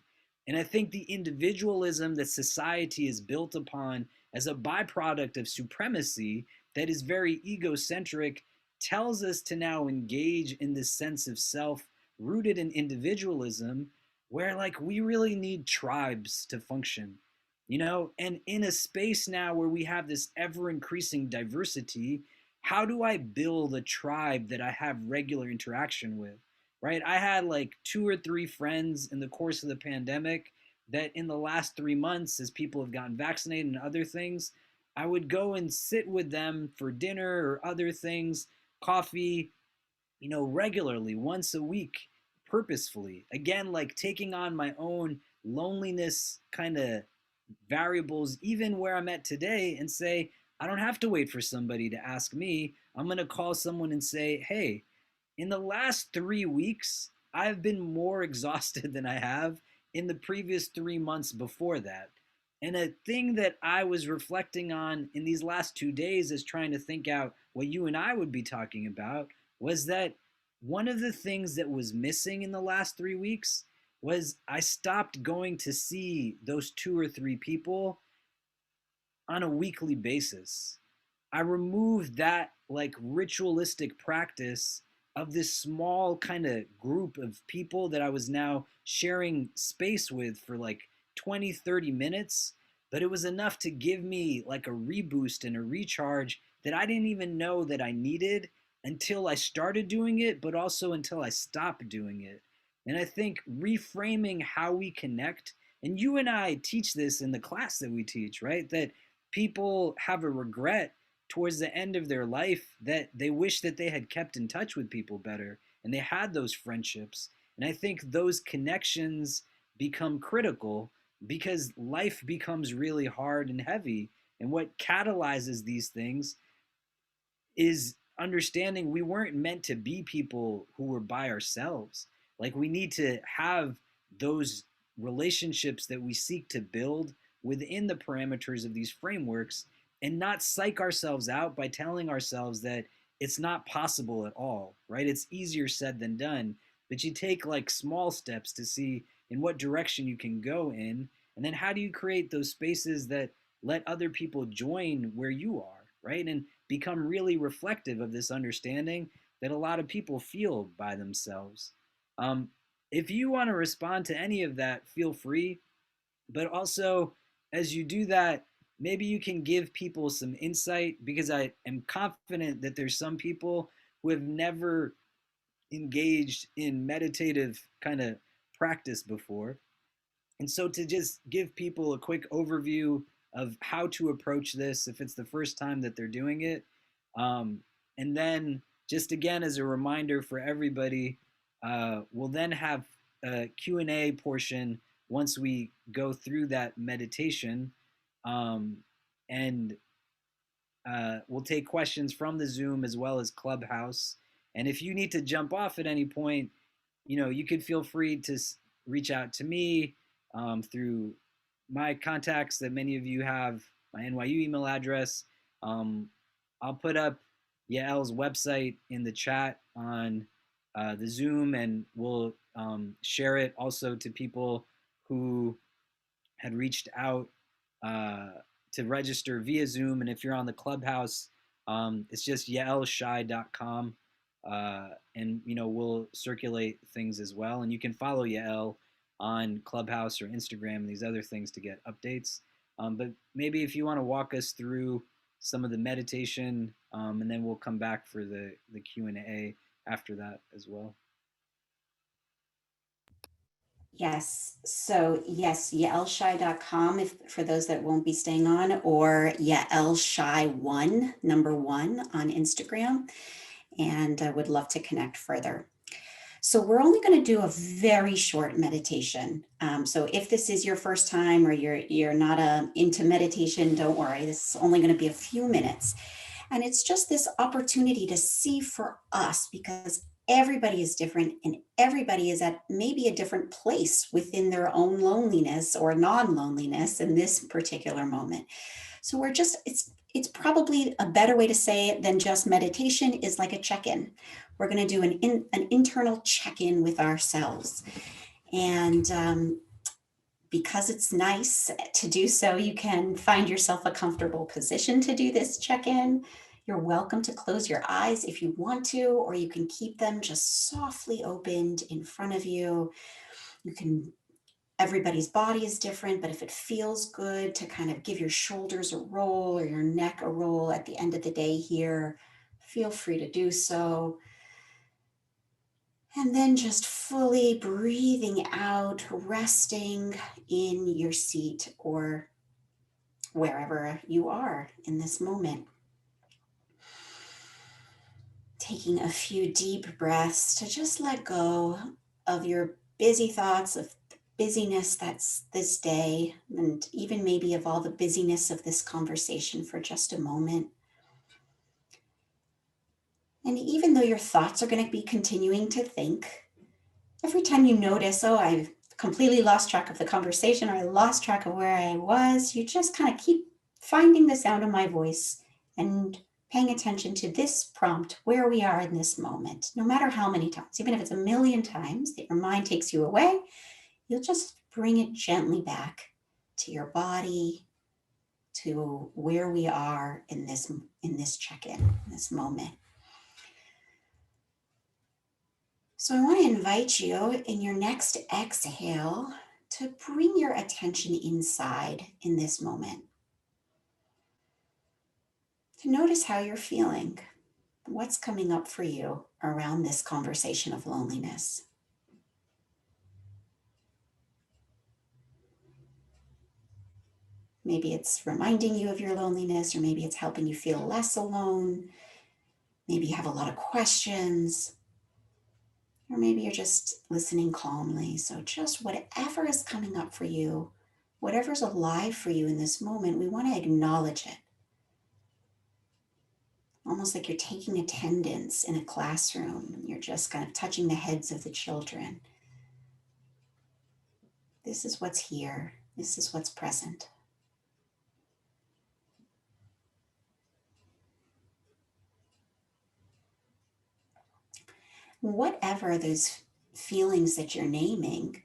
And I think the individualism that society is built upon as a byproduct of supremacy that is very egocentric tells us to now engage in this sense of self rooted in individualism, where like we really need tribes to function, and in a space now where we have this ever increasing diversity, how do I build a tribe that I have regular interaction with? right? I had like two or three friends in the course of the pandemic that in the last 3 months, as people have gotten vaccinated and other things, I would go and sit with them for dinner or other things, coffee, regularly, once a week, purposefully. Again, like taking on my own loneliness kind of variables, even where I'm at today, and say, I don't have to wait for somebody to ask me. I'm going to call someone and say, hey, in the last 3 weeks, I've been more exhausted than I have in the previous 3 months before that. And a thing that I was reflecting on in these last 2 days is trying to think out what you and I would be talking about was that one of the things that was missing in the last 3 weeks was I stopped going to see those two or three people on a weekly basis. I removed that like ritualistic practice of this small kind of group of people that I was now sharing space with for like 20, 30 minutes. But it was enough to give me like a reboost and a recharge that I didn't even know that I needed until I started doing it, but also until I stopped doing it. And I think reframing how we connect, and you and I teach this in the class that we teach, right? That people have a regret towards the end of their life that they wish that they had kept in touch with people better and they had those friendships. And I think those connections become critical because life becomes really hard and heavy. And what catalyzes these things is understanding we weren't meant to be people who were by ourselves. Like we need to have those relationships that we seek to build within the parameters of these frameworks and not psych ourselves out by telling ourselves that it's not possible at all, right? It's easier said than done, but you take like small steps to see in what direction you can go in. And then how do you create those spaces that let other people join where you are, right? And become really reflective of this understanding that a lot of people feel by themselves. Um, if you want to respond to any of that, feel free. But also, as you do that, maybe you can give people some insight because I am confident that there's some people who have never engaged in meditative kind of practice before. And so to just give people a quick overview of how to approach this if it's the first time that they're doing it. Um, and then just again as a reminder for everybody, we'll then have a Q&A portion once we go through that meditation. Um, and we'll take questions from the Zoom as well as Clubhouse. And if you need to jump off at any point, you could feel free to reach out to me through my contacts that many of you have, my NYU email address. Um, I'll put up Yael's website in the chat on the Zoom, and we'll share it also to people who had reached out uh, to register via Zoom. And if you're on the Clubhouse, it's just yaelshy.com. And we'll circulate things as well. And you can follow Yael on Clubhouse or Instagram and these other things to get updates. But maybe if you want to walk us through some of the meditation, and then we'll come back for the Q&A after that as well. Yes. So yes, yaelshy.com if for those that won't be staying on, or yaelshy1, number one on Instagram. And I would love to connect further. So we're only going to do a very short meditation. So if this is your first time or you're not into meditation, don't worry. This is only going to be a few minutes. And it's just this opportunity to see for us, because everybody is different and everybody is at maybe a different place within their own loneliness or non-loneliness in this particular moment. So we're just, it's probably a better way to say it than just meditation is like a check-in. We're going to do an internal check-in with ourselves. And because it's nice to do so, you can find yourself a comfortable position to do this check-in. You're welcome to close your eyes if you want to, or you can keep them just softly opened in front of you. Everybody's body is different, but if it feels good to kind of give your shoulders a roll or your neck a roll at the end of the day here, feel free to do so. And then just fully breathing out, resting in your seat or wherever you are in this moment. Taking a few deep breaths to just let go of your busy thoughts, of the busyness that's this day, and even maybe of all the busyness of this conversation for just a moment. And even though your thoughts are going to be continuing to think, every time you notice, oh, I've completely lost track of the conversation or I lost track of where I was, you just kind of keep finding the sound of my voice and paying attention to this prompt, where we are in this moment, no matter how many times, even if it's 1,000,000 times that your mind takes you away, you'll just bring it gently back to your body, to where we are in this check-in, this moment. So I want to invite you in your next exhale to bring your attention inside in this moment. To notice how you're feeling, what's coming up for you around this conversation of loneliness. Maybe it's reminding you of your loneliness, or maybe it's helping you feel less alone. Maybe you have a lot of questions, or maybe you're just listening calmly. So just whatever is coming up for you, whatever's alive for you in this moment, we want to acknowledge it. Almost like you're taking attendance in a classroom and you're just kind of touching the heads of the children. This is what's here. This is what's present. Whatever those feelings that you're naming,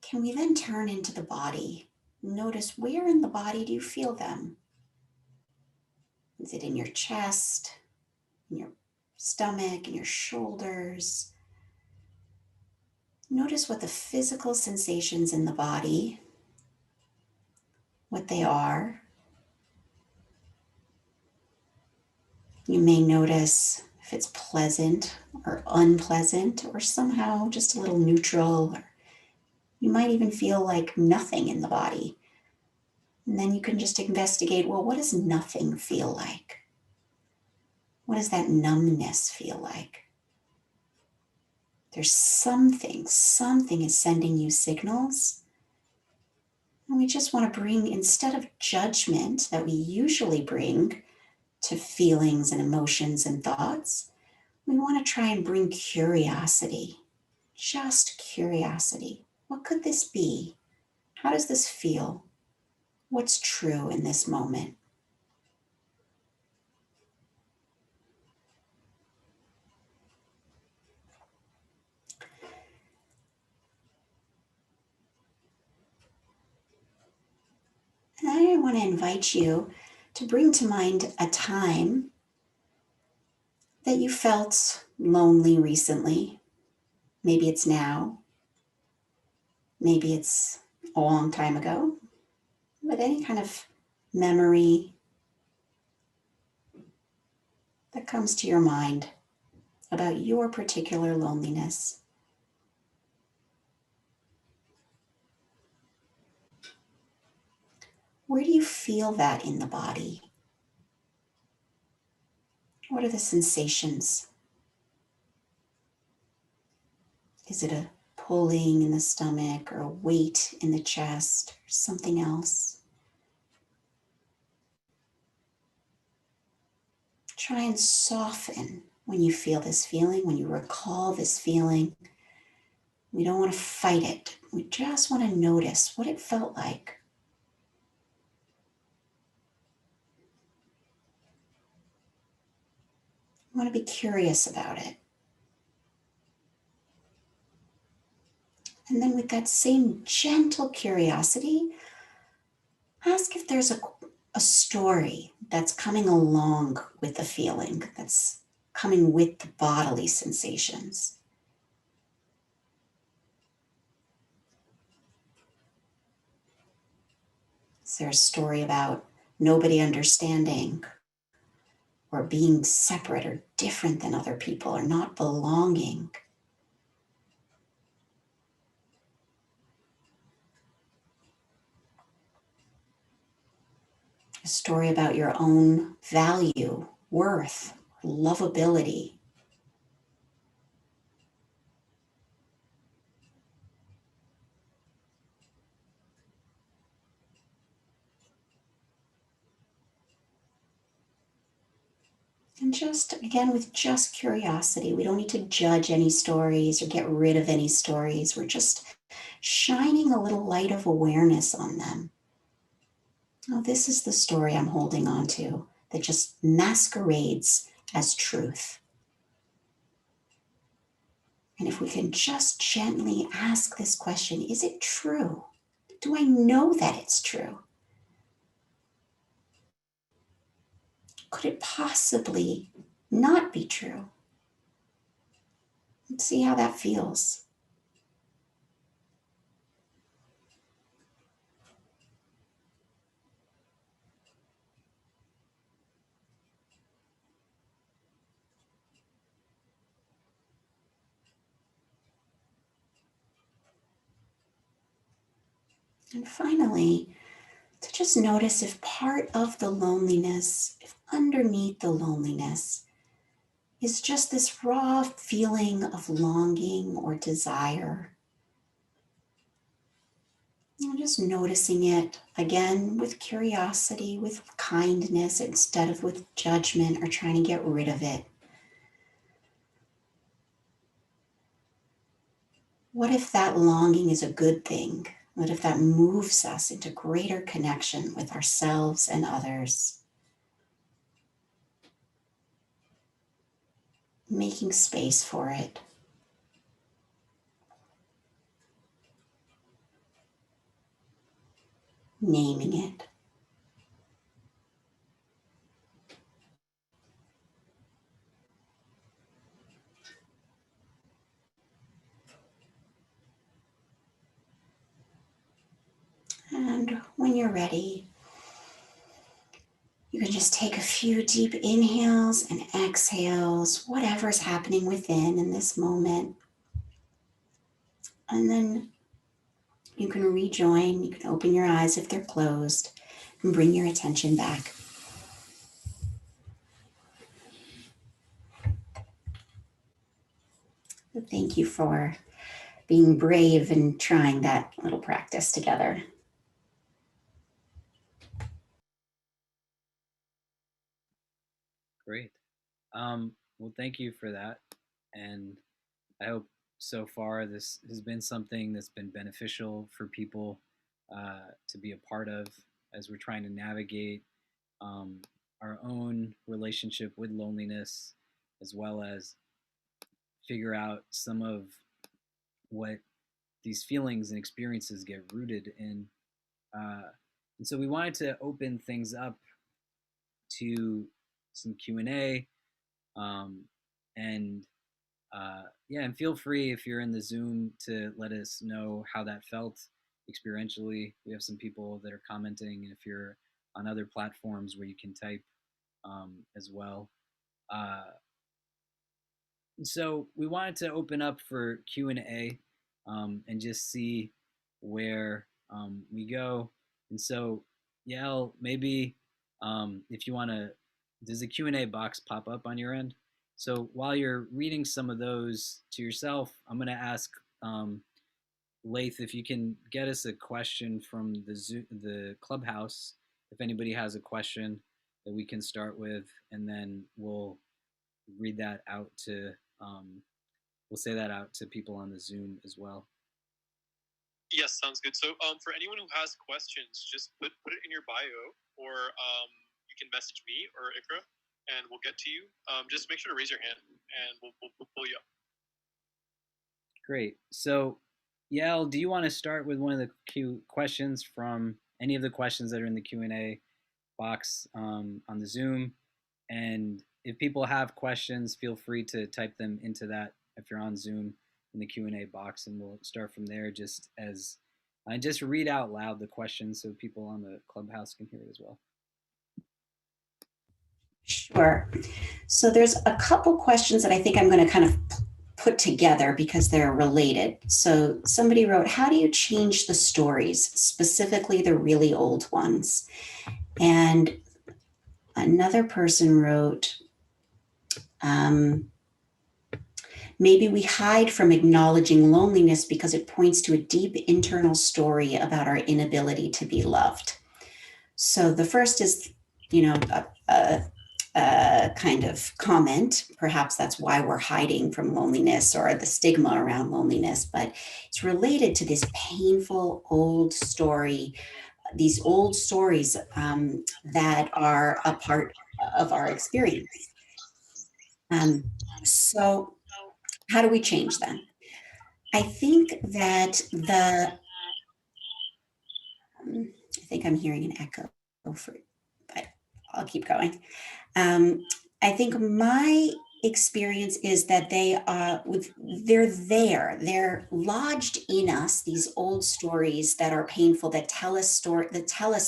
can we then turn into the body? Notice, where in the body do you feel them? Is it in your chest, in your stomach, in your shoulders? Notice what the physical sensations in the body, what they are. You may notice if it's pleasant or unpleasant or somehow just a little neutral. Or you might even feel like nothing in the body. And then you can just investigate, well, what does nothing feel like? What does that numbness feel like? There's something is sending you signals. And we just want to bring, instead of judgment that we usually bring to feelings and emotions and thoughts, we want to try and bring curiosity, just curiosity. What could this be? How does this feel? What's true in this moment? And I want to invite you to bring to mind a time that you felt lonely recently. Maybe it's now, maybe it's a long time ago, but any kind of memory that comes to your mind about your particular loneliness. Where do you feel that in the body? What are the sensations? Is it a pulling in the stomach or a weight in the chest or something else? Try and soften when you feel this feeling, when you recall this feeling. We don't want to fight it. We just want to notice what it felt like. We want to be curious about it. And then with that same gentle curiosity, ask if there's a story that's coming along with the feeling, that's coming with the bodily sensations. Is there a story about nobody understanding or being separate or different than other people or not belonging? a story about your own value, worth, lovability. And just, again, with just curiosity, we don't need to judge any stories or get rid of any stories. We're just shining a little light of awareness on them. Oh, this is the story I'm holding on to that just masquerades as truth. And if we can just gently ask this question, is it true? Do I know that it's true? Could it possibly not be true? Let's see how that feels. And finally, to just notice if part of the loneliness, if underneath the loneliness is just this raw feeling of longing or desire. And just noticing it again with curiosity, with kindness, instead of with judgment or trying to get rid of it. What if that longing is a good thing? What if that moves us into greater connection with ourselves and others? Making space for it. Naming it. And when you're ready, you can just take a few deep inhales and exhales, whatever's happening within in this moment. And then you can rejoin, you can open your eyes if they're closed, and bring your attention back. So thank you for being brave and trying that little practice together. Great. Well, thank you for that. And I hope so far this has been something that's been beneficial for people to be a part of as we're trying to navigate um, our own relationship with loneliness, as well as figure out some of what these feelings and experiences get rooted in. Uh, and so we wanted to open things up to some Q&A um, and yeah, and feel free if you're in the Zoom to let us know how that felt experientially. We have some people that are commenting, and if you're on other platforms where you can type as well. Uh, so we wanted to open up for Q&A and just see where we go. And so, Yael, maybe if you want to, does the Q&A box pop up on your end? So while you're reading some of those to yourself, I'm going to ask Laith if you can get us a question from the clubhouse. If anybody has a question that we can start with, and then we'll read that out to we'll say that out to people on the Zoom as well. Yes, sounds good. So for anyone who has questions, just put it in your bio, or you can message me or Ikra, and we'll get to you. Just make sure to raise your hand, and we'll pull you up. Great. So, Yael, do you want to start with one of the questions from any of the questions that are in the Q&A box on the Zoom? And if people have questions, feel free to type them into that if you're on Zoom in the Q&A box, and we'll start from there. Just as I just read out loud the questions so people on the clubhouse can hear it as well. Sure. So there's a couple questions that I think I'm going to kind of put together because they're related. So somebody wrote, how do you change the stories, specifically the really old ones? And another person wrote, um, maybe we hide from acknowledging loneliness because it points to a deep internal story about our inability to be loved. So the first is, you know, a kind of comment. Perhaps that's why we're hiding from loneliness or the stigma around loneliness, but it's related to this painful old story, these old stories that are a part of our experience. So, how do we change them? I think that I think I'm hearing an echo for, but I'll keep going. Um, I think my experience is that they're there, they're lodged in us, these old stories that are painful, that tell us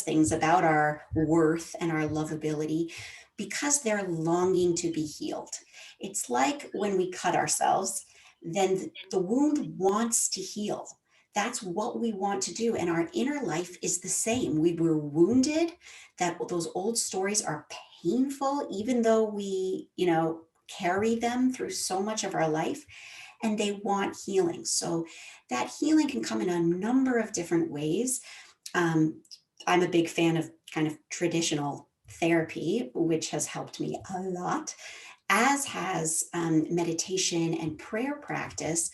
things about our worth and our lovability, because they're longing to be healed. It's like when we cut ourselves, then the wound wants to heal. That's what we want to do, and our inner life is the same. We were wounded, that those old stories are painful, even though we, carry them through so much of our life, and they want healing. So that healing can come in a number of different ways. Um, I'm a big fan of kind of traditional therapy, which has helped me a lot, as has meditation and prayer practice,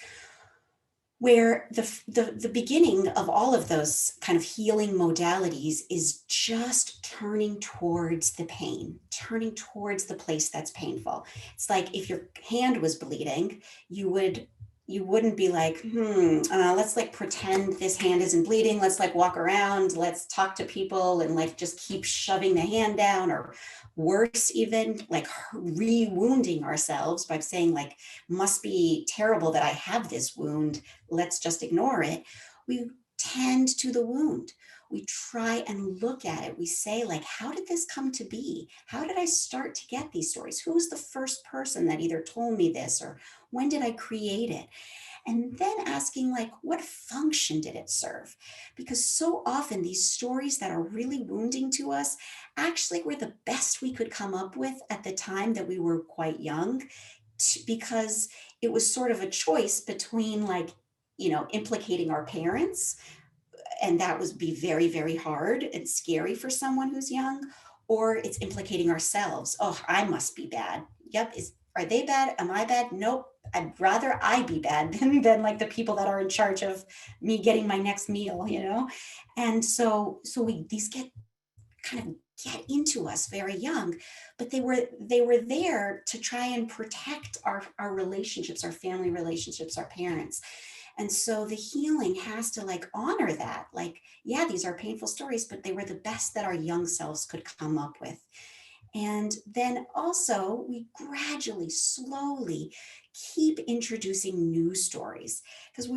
where the beginning of all of those kind of healing modalities is just turning towards the pain, turning towards the place that's painful. It's like if your hand was bleeding, you wouldn't be like, let's like pretend this hand isn't bleeding, let's like walk around, let's talk to people and like just keep shoving the hand down, or worse, even like re-wounding ourselves by saying like, must be terrible that I have this wound, let's just ignore it. We tend to the wound. We try and look at it. We say, like, how did this come to be? How did I start to get these stories? Who was the first person that either told me this, or when did I create it? And then asking, like, what function did it serve? Because so often these stories that are really wounding to us actually were the best we could come up with at the time that we were quite young, because it was sort of a choice between, like, implicating our parents, and that would be very, very hard and scary for someone who's young, or it's implicating ourselves. Oh, I must be bad. Yep. Are they bad? Am I bad? Nope. I'd rather I be bad than like the people that are in charge of me getting my next meal. And so these get kind of get into us very young, but they were there to try and protect our relationships, our family relationships, our parents. And so the healing has to like honor that, like, yeah, these are painful stories, but they were the best that our young selves could come up with. And then also, we gradually, slowly keep introducing new stories, because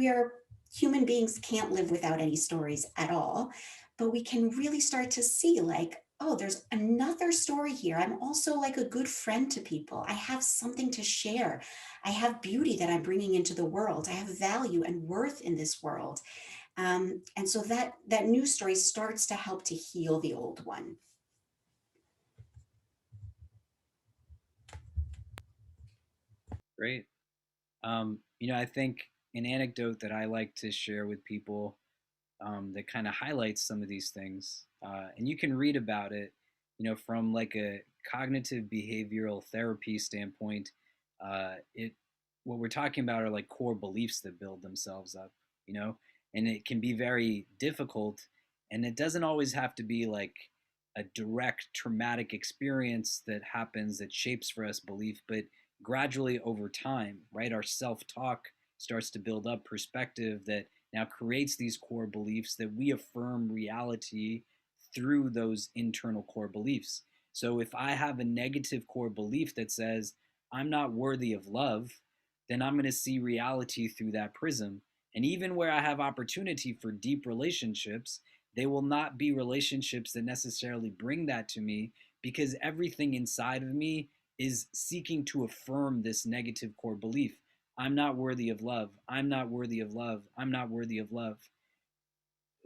human beings can't live without any stories at all. But we can really start to see, like, oh, there's another story here. I'm also like a good friend to people. I have something to share. I have beauty that I'm bringing into the world. I have value and worth in this world. And so that new story starts to help to heal the old one. Great. I think an anecdote that I like to share with people, that kind of highlights some of these things, and you can read about it, from like a cognitive behavioral therapy standpoint. It What we're talking about are like core beliefs that build themselves up, you know, and it can be very difficult, and it doesn't always have to be like a direct traumatic experience that happens that shapes for us belief, but gradually over time, right, our self-talk starts to build up perspective that now creates these core beliefs that we affirm reality through those internal core beliefs. So if I have a negative core belief that says I'm not worthy of love, then I'm going to see reality through that prism. And even where I have opportunity for deep relationships, they will not be relationships that necessarily bring that to me, because everything inside of me is seeking to affirm this negative core belief. I'm not worthy of love. I'm not worthy of love. I'm not worthy of love.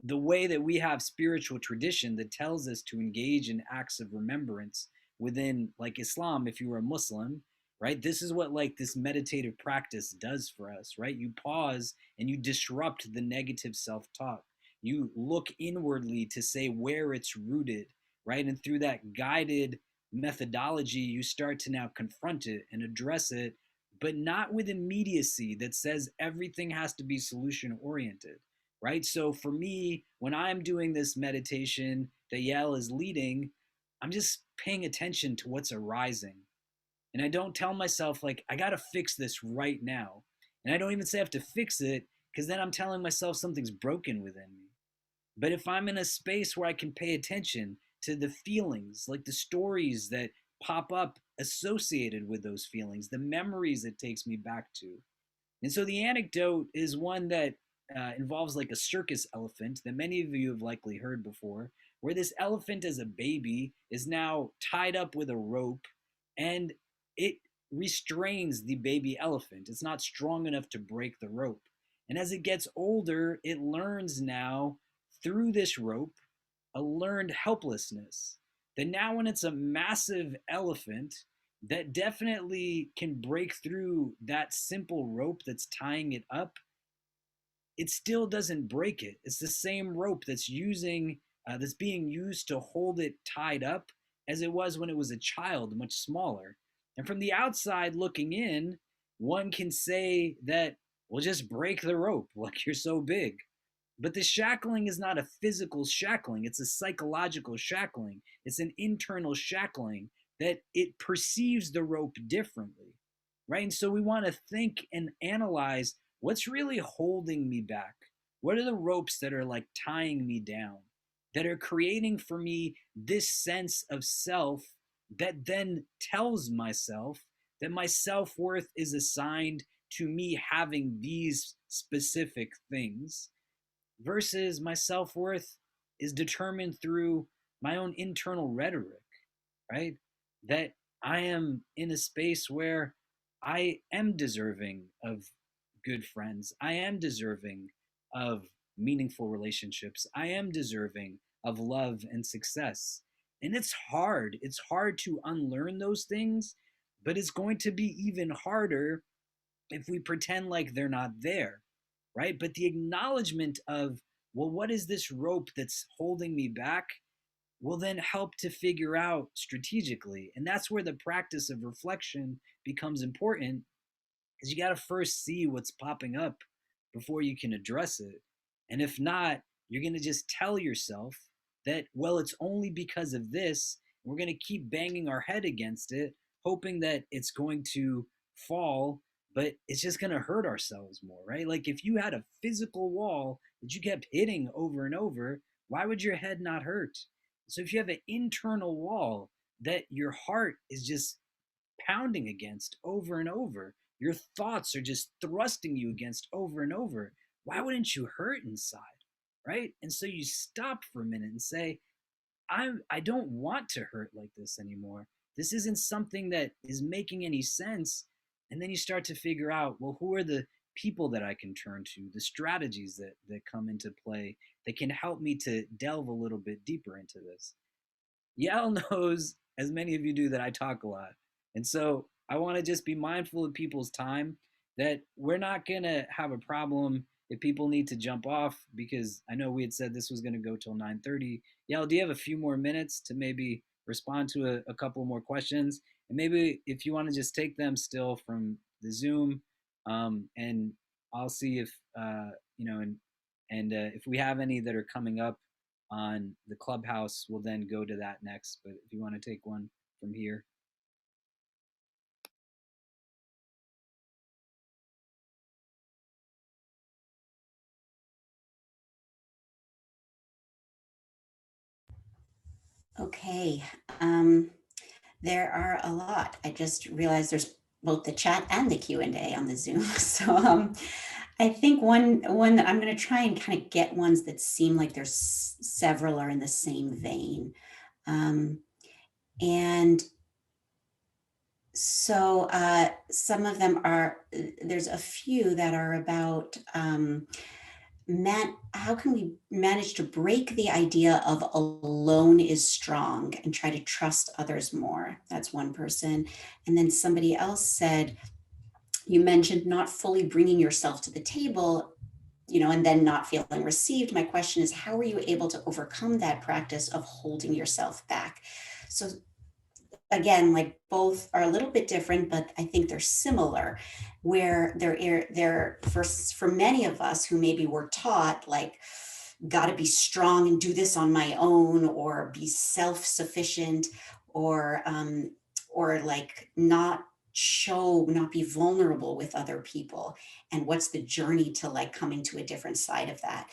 the way that we have spiritual tradition that tells us to engage in acts of remembrance within, like, Islam, if you were a Muslim, right? This is what, like, this meditative practice does for us, right? You pause and you disrupt the negative self-talk. You look inwardly to say where it's rooted, right? And through that guided methodology, you start to now confront it and address it, but not with immediacy that says everything has to be solution oriented, right? So for me, when I'm doing this meditation that Yael is leading, I'm just paying attention to what's arising. And I don't tell myself, like, I got to fix this right now. And I don't even say I have to fix it, because then I'm telling myself something's broken within me. But if I'm in a space where I can pay attention to the feelings, like the stories that pop up associated with those feelings, the memories it takes me back to. And so the anecdote is one that involves like a circus elephant that many of you have likely heard before, where this elephant as a baby is now tied up with a rope, and it restrains the baby elephant. It's not strong enough to break the rope. And as it gets older, it learns now through this rope a learned helplessness. That now, when it's a massive elephant that definitely can break through that simple rope that's tying it up, it still doesn't break it. It's the same rope that's being used to hold it tied up as it was when it was a child, much smaller. And from the outside looking in, one can say that, well, just break the rope, like, you're so big. But the shackling is not a physical shackling, it's a psychological shackling. It's an internal shackling that it perceives the rope differently, right? And so we want to think and analyze what's really holding me back. What are the ropes that are like tying me down, that are creating for me this sense of self that then tells myself that my self worth is assigned to me having these specific things, versus my self worth is determined through my own internal rhetoric, right? That I am in a space where I am deserving of good friends. I am deserving of meaningful relationships. I am deserving of love and success. And it's hard. It's hard to unlearn those things, but it's going to be even harder if we pretend like they're not there, right? But the acknowledgement of, well, what is this rope that's holding me back, will then help to figure out strategically. And that's where the practice of reflection becomes important, because you got to first see what's popping up before you can address it. And if not, you're going to just tell yourself that, well, it's only because of this. We're going to keep banging our head against it, hoping that it's going to fall, but it's just going to hurt ourselves more, right? Like, if you had a physical wall that you kept hitting over and over, why would your head not hurt? So if you have an internal wall that your heart is just pounding against over and over, your thoughts are just thrusting you against over and over, why wouldn't you hurt inside, right? And so you stop for a minute and say, I don't want to hurt like this anymore. This isn't something that is making any sense. And then you start to figure out, well, who are the people that I can turn to, the strategies that come into play that can help me to delve a little bit deeper into this. Yael knows, as many of you do, that I talk a lot. And so I want to just be mindful of people's time, that we're not going to have a problem if people need to jump off, because I know we had said this was going to go till 9:30. Yael, do you have a few more minutes to maybe respond to a couple more questions? And maybe if you want to just take them still from the Zoom, and I'll see if, if we have any that are coming up on the Clubhouse, we'll then go to that next. But if you want to take one from here. Okay, there are a lot. I just realized there's both the chat and the Q&A on the Zoom. So I think one that I'm going to try and kind of get ones that seem like there's several are in the same vein. And so some of them are, there's a few that are about how can we manage to break the idea of alone is strong and try to trust others more? That's one person. And then somebody else said, you mentioned not fully bringing yourself to the table, and then not feeling received. My question is, how are you able to overcome that practice of holding yourself back? So again, like both are a little bit different, but I think they're similar, where they're for many of us who maybe were taught like, got to be strong and do this on my own, or be self-sufficient, or like not be vulnerable with other people, and what's the journey to like coming to a different side of that.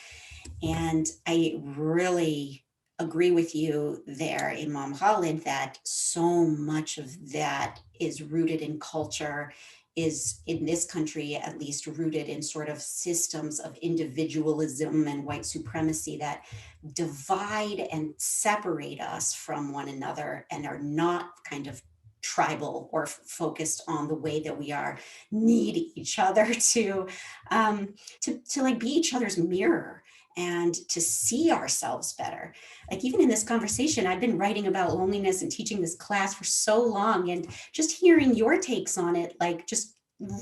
And I really agree with you there, Imam Khalid, that so much of that is rooted in culture, is in this country at least rooted in sort of systems of individualism and white supremacy that divide and separate us from one another, and are not kind of tribal or focused on the way that we are need each other to like be each other's mirror and to see ourselves better. Like even in this conversation, I've been writing about loneliness and teaching this class for so long, and just hearing your takes on it, like just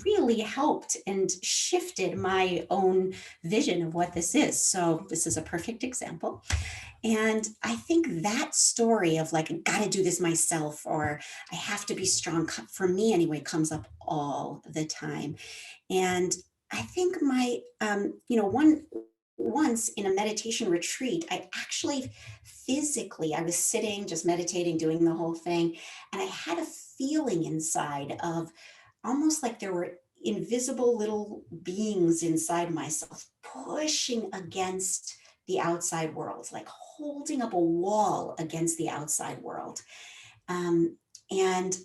really helped and shifted my own vision of what this is. So this is a perfect example. And I think that story of like, I gotta do this myself, or I have to be strong, for me anyway, comes up all the time. And I think one once in a meditation retreat, I actually physically, I was sitting, just meditating, doing the whole thing. And I had a feeling inside of almost like there were invisible little beings inside myself pushing against the outside world, like holding up a wall against the outside world. Um, and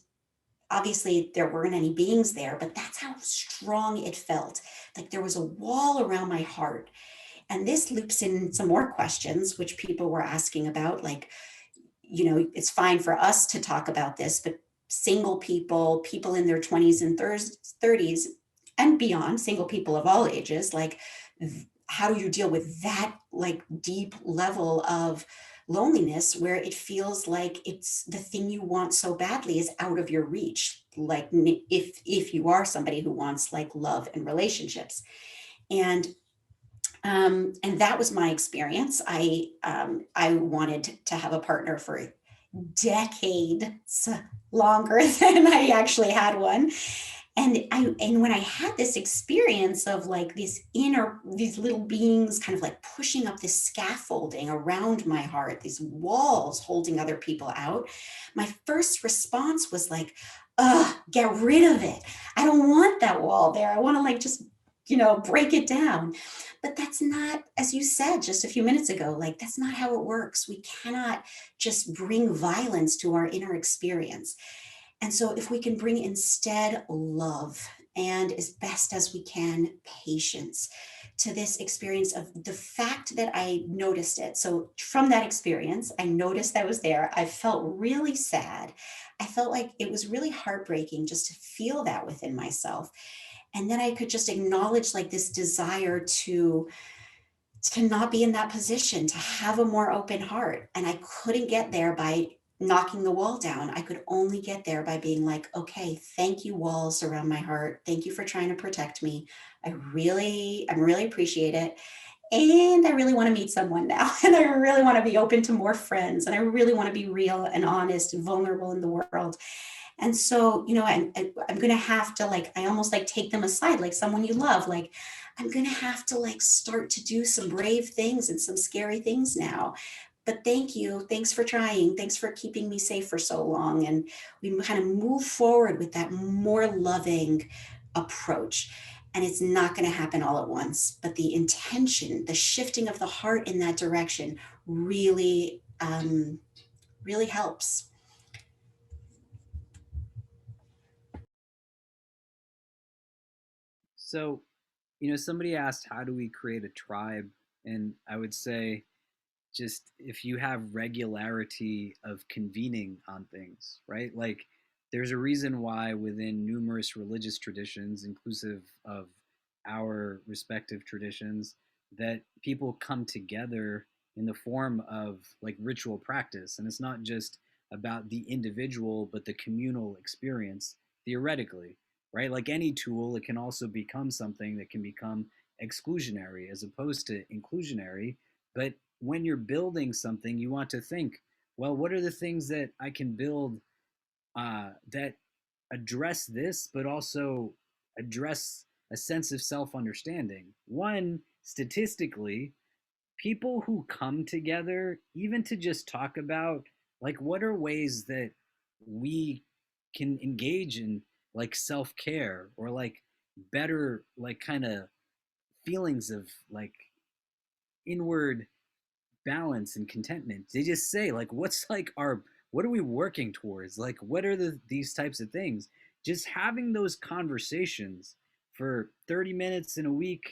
obviously there weren't any beings there, but that's how strong it felt. Like there was a wall around my heart. And this loops in some more questions, which people were asking about, like, it's fine for us to talk about this, but single people, people in their 20s and 30s and beyond, single people of all ages, like, how do you deal with that like deep level of loneliness where it feels like it's the thing you want so badly is out of your reach, like if you are somebody who wants like love and relationships. And that was my experience. I wanted to have a partner for decades longer than I actually had one. And when I had this experience of like these little beings kind of like pushing up this scaffolding around my heart, these walls holding other people out, my first response was like, get rid of it. I don't want that wall there. I want to like just, break it down. But that's not, as you said just a few minutes ago, like that's not how it works. We cannot just bring violence to our inner experience. And so, if we can bring instead love and, as best as we can, patience to this experience of the fact that I noticed it. So, from that experience, I noticed that was there. I felt really sad. I felt like it was really heartbreaking just to feel that within myself. And then I could just acknowledge like this desire to not be in that position, to have a more open heart. And I couldn't get there by knocking the wall down. I could only get there by being like, okay, thank you, walls around my heart. Thank you for trying to protect me. I really appreciate it. And I really want to meet someone now. And I really want to be open to more friends. And I really want to be real and honest and vulnerable in the world. And so, I'm going to have to like, I almost like take them aside, like someone you love, like, I'm going to have to like start to do some brave things and some scary things now. But thank you. Thanks for trying. Thanks for keeping me safe for so long. And we kind of move forward with that more loving approach. And it's not going to happen all at once, but the intention, the shifting of the heart in that direction really helps. So, somebody asked, how do we create a tribe? And I would say, just if you have regularity of convening on things, right? Like, there's a reason why within numerous religious traditions, inclusive of our respective traditions, that people come together in the form of like ritual practice. And it's not just about the individual, but the communal experience theoretically, right? Like any tool, it can also become something that can become exclusionary as opposed to inclusionary. But when you're building something, you want to think, well, what are the things that I can build that address this, but also address a sense of self understanding? One, statistically, people who come together, even to just talk about, like, what are ways that we can engage in like self care or like better, like, kind of feelings of like inward balance and contentment. They just say like, what's like our, what are we working towards, like what are these types of things. Just having those conversations for 30 minutes in a week,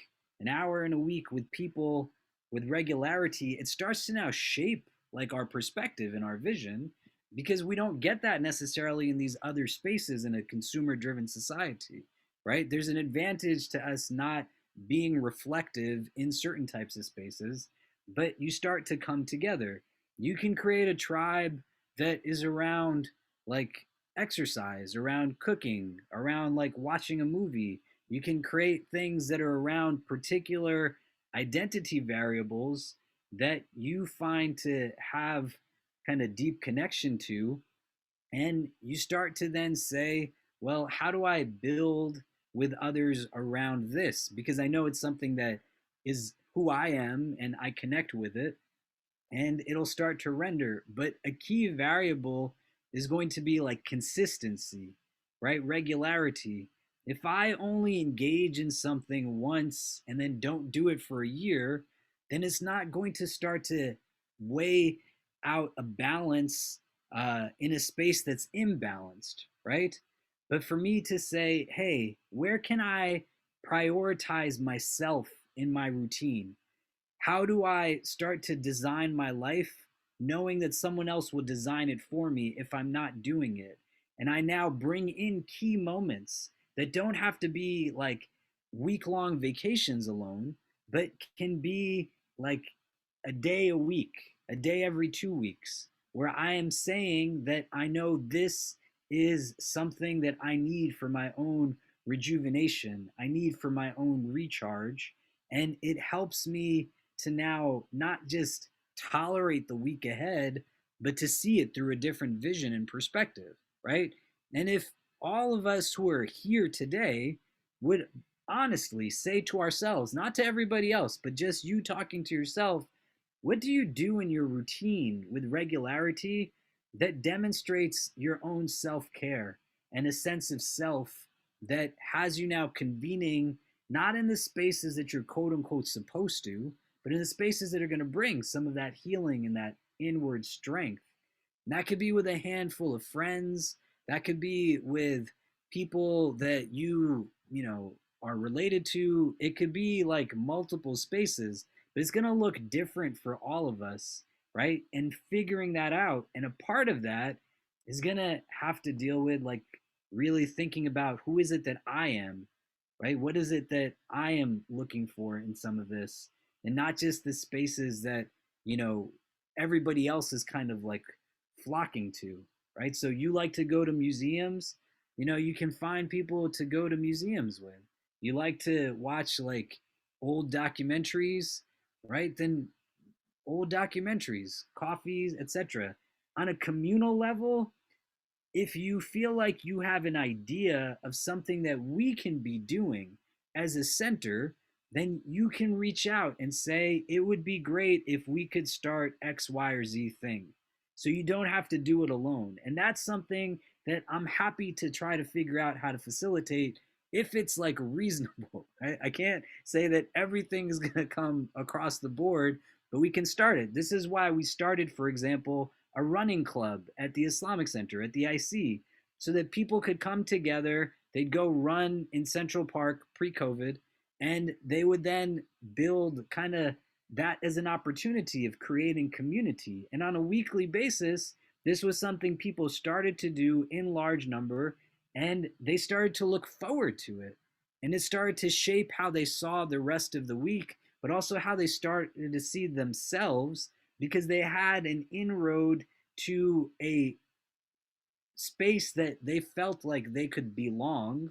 an hour in a week with people with regularity, it starts to now shape like our perspective and our vision, because we don't get that necessarily in these other spaces in a consumer driven society, right? There's an advantage to us not being reflective in certain types of spaces, but you start to come together. You can create a tribe that is around like exercise, around cooking, around like watching a movie. You can create things that are around particular identity variables that you find to have kind of deep connection to, and you start to then say, well, how do I build with others around this? Because I know it's something that is who I am and I connect with it, and it'll start to render. But a key variable is going to be like consistency, right? Regularity. If I only engage in something once and then don't do it for a year, then it's not going to start to weigh out a balance in a space that's imbalanced, right? But for me to say, hey, where can I prioritize myself in my routine? How do I start to design my life knowing that someone else will design it for me if I'm not doing it? And I now bring in key moments that don't have to be like week long vacations alone, but can be like a day a week, a day every 2 weeks, where I am saying that I know this is something that I need for my own rejuvenation, I need for my own recharge. And it helps me to now not just tolerate the week ahead, but to see it through a different vision and perspective, right? And if all of us who are here today would honestly say to ourselves, not to everybody else, but just you talking to yourself, what do you do in your routine with regularity that demonstrates your own self care and a sense of self that has you now convening not in the spaces that you're quote unquote supposed to, but in the spaces that are going to bring some of that healing and that inward strength? And that could be with a handful of friends. That could be with people that you are related to. It could be like multiple spaces, but it's going to look different for all of us, right? And figuring that out. And a part of that is going to have to deal with like really thinking about who is it that I am, right? What is it that I am looking for in some of this? And not just the spaces that, you know, everybody else is kind of like flocking to, right? So you like to go to museums, you can find people to go to museums with. You like to watch like old documentaries, right? Then old documentaries, coffees, etc. On a communal level, if you feel like you have an idea of something that we can be doing as a center, then you can reach out and say, it would be great if we could start X, Y, or Z thing. So you don't have to do it alone. And that's something that I'm happy to try to figure out how to facilitate if it's like reasonable. I can't say that everything is going to come across the board, but we can start it. This is why we started, for example, a running club at the Islamic Center, at the IC, so that people could come together. They'd go run in Central Park pre COVID, and they would then build kind of that as an opportunity of creating community. And on a weekly basis, this was something people started to do in large number, and they started to look forward to it. And it started to shape how they saw the rest of the week, but also how they started to see themselves because they had an inroad to a space that they felt like they could belong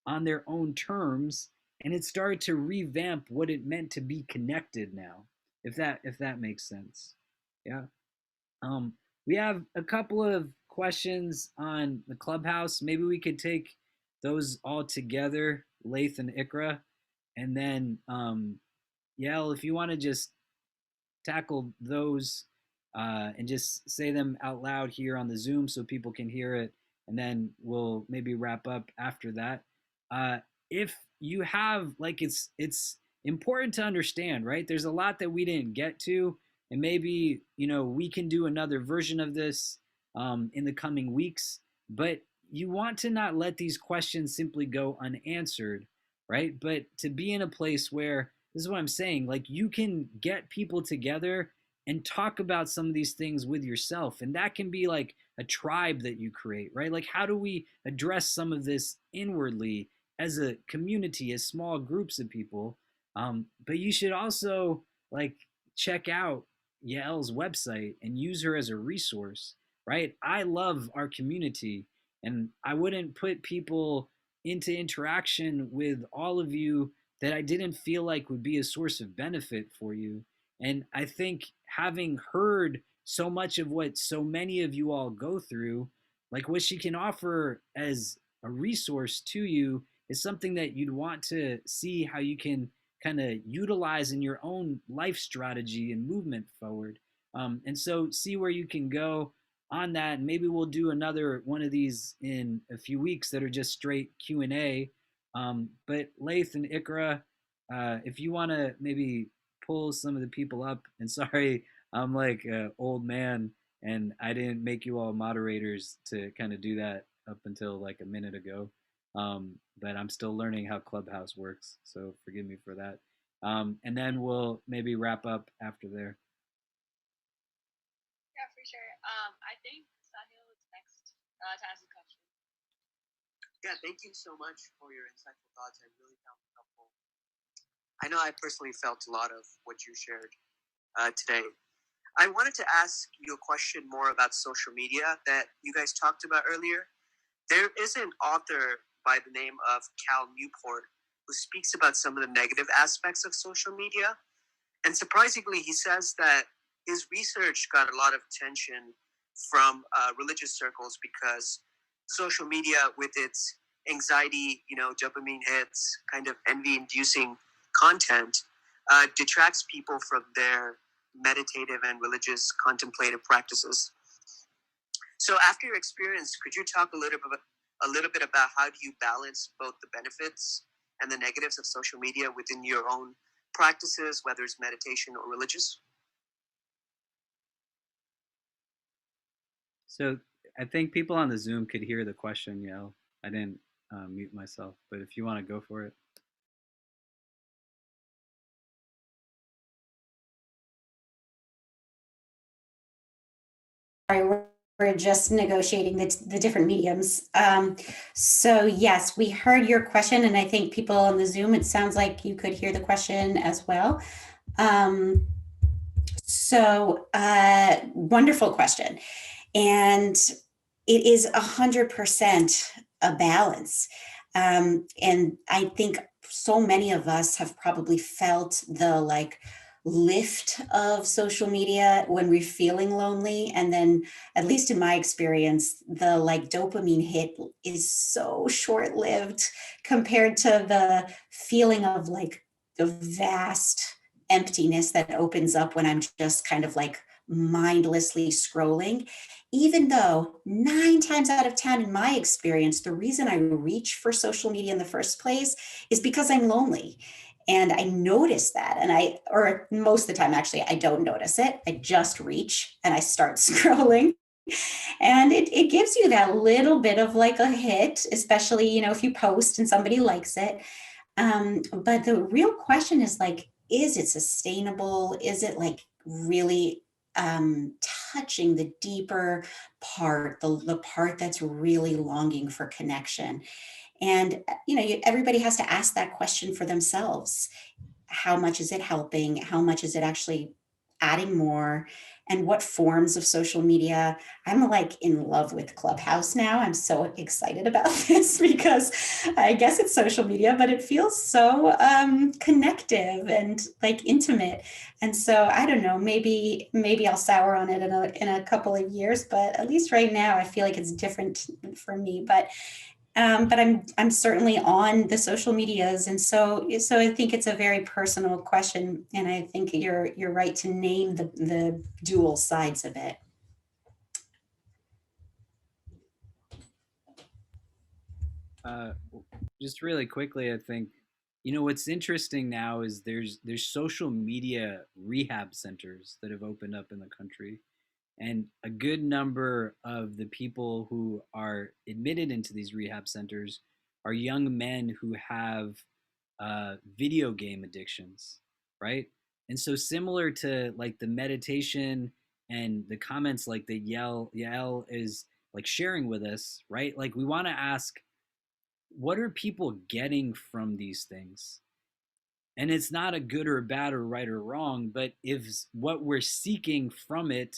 on their own terms, and it started to revamp what it meant to be connected now, if that makes sense. Yeah. um we have a couple of questions on the clubhouse. Maybe we could take those all together, Lath and Ikra, and then Yael, if you want to just tackle those and just say them out loud here on the Zoom so people can hear it, and then we'll maybe wrap up after that. Uh, if you have like, it's important to understand, right? There's a lot that we didn't get to, and maybe we can do another version of this in the coming weeks. But you want to not let these questions simply go unanswered, right? But to be in a place where, this is what I'm saying, like you can get people together and talk about some of these things with yourself. And that can be like a tribe that you create, right? Like, how do we address some of this inwardly as a community, as small groups of people? But you should also like check out Yael's website and use her as a resource, right? I love our community, and I wouldn't put people into interaction with all of you that I didn't feel like would be a source of benefit for you. And I think having heard so much of what so many of you all go through, like what she can offer as a resource to you is something that you'd want to see how you can kind of utilize in your own life strategy and movement forward. And so see where you can go on that. And maybe we'll do another one of these in a few weeks that are just straight Q&A. But Lath and Ikra, if you want to maybe pull some of the people up, and sorry, I'm like an old man and I didn't make you all moderators to kind of do that up until like a minute ago. But I'm still learning how Clubhouse works, so forgive me for that. And then we'll maybe wrap up after there. Yeah, for sure. I think Sahil is next to ask a question. Yeah, thank you so much for your insightful thoughts. I really found it helpful. I know I personally felt a lot of what you shared today. I wanted to ask you a question more about social media that you guys talked about earlier. There is an author by the name of Cal Newport who speaks about some of the negative aspects of social media. And surprisingly, he says that his research got a lot of attention from religious circles because social media, with its anxiety, dopamine hits, kind of envy-inducing content, detracts people from their meditative and religious contemplative practices. So after your experience, could you talk a little bit about how do you balance both the benefits and the negatives of social media within your own practices, whether it's meditation or religious? So I think people on the Zoom could hear the question, Yael. I didn't mute myself, but if you want to go for it. Sorry, we're just negotiating the different mediums. So yes, we heard your question, and I think people on the Zoom, it sounds like you could hear the question as well. Wonderful question. And it is 100% a balance. And I think so many of us have probably felt the lift of social media when we're feeling lonely. And then, at least in my experience, the dopamine hit is so short-lived compared to the feeling of the vast emptiness that opens up when I'm just kind of mindlessly scrolling. Even though 9 times out of 10, in my experience, the reason I reach for social media in the first place is because I'm lonely. And I notice that. Or most of the time, actually, I don't notice it. I just reach and I start scrolling. And it gives you that little bit of a hit, especially, if you post and somebody likes it. But the real question is is it sustainable? Is it really touching the deeper part, the part that's really longing for connection? And everybody has to ask that question for themselves. how much is it helping? How much is it actually adding more? And what forms of social media? I'm like in love with Clubhouse now. I'm so excited about this because I guess it's social media, but it feels so connective and like intimate. And so I don't know, maybe I'll sour on it in a couple of years, but at least right now I feel like it's different for me. But I'm certainly on the social medias, and so I think it's a very personal question, and I think you're right to name the dual sides of it. Uh, just really quickly, I think what's interesting now is there's social media rehab centers that have opened up in the country, and a good number of the people who are admitted into these rehab centers are young men who have video game addictions, right? And so similar to like the meditation and the comments like that Yael is like sharing with us, right? Like we want to ask, what are people getting from these things? And it's not a good or bad or right or wrong, but if what we're seeking from it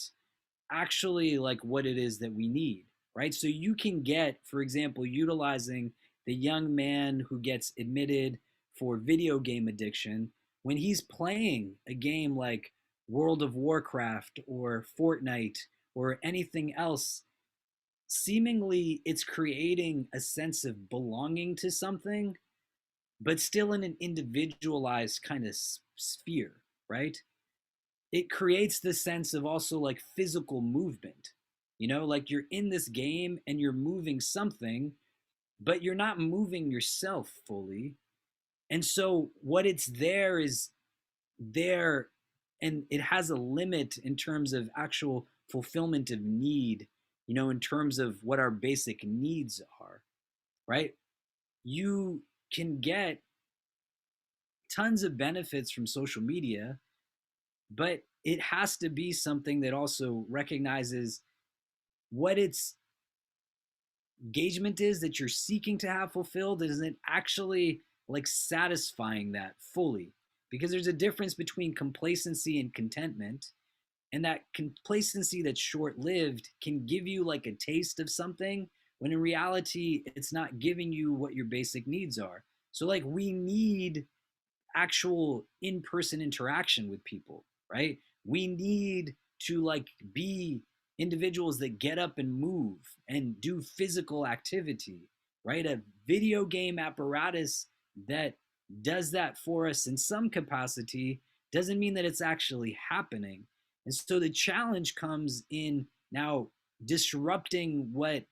actually like what it is that we need, right? So you can get, for example, utilizing the young man who gets admitted for video game addiction when he's playing a game like World of Warcraft or Fortnite or anything else, seemingly it's creating a sense of belonging to something, but still in an individualized kind of sphere, right? It creates the sense of also like physical movement. Like you're in this game and you're moving something, but you're not moving yourself fully. And so what it's there is there, and it has a limit in terms of actual fulfillment of need, in terms of what our basic needs are, right? You can get tons of benefits from social media, but it has to be something that also recognizes what its engagement is that you're seeking to have fulfilled. Isn't actually like satisfying that fully, because there's a difference between complacency and contentment, and that complacency that's short-lived can give you like a taste of something when in reality it's not giving you what your basic needs are. So like we need actual in-person interaction with people, right? We need to like be individuals that get up and move and do physical activity, right? A video game apparatus that does that for us in some capacity doesn't mean that it's actually happening. And so the challenge comes in now disrupting what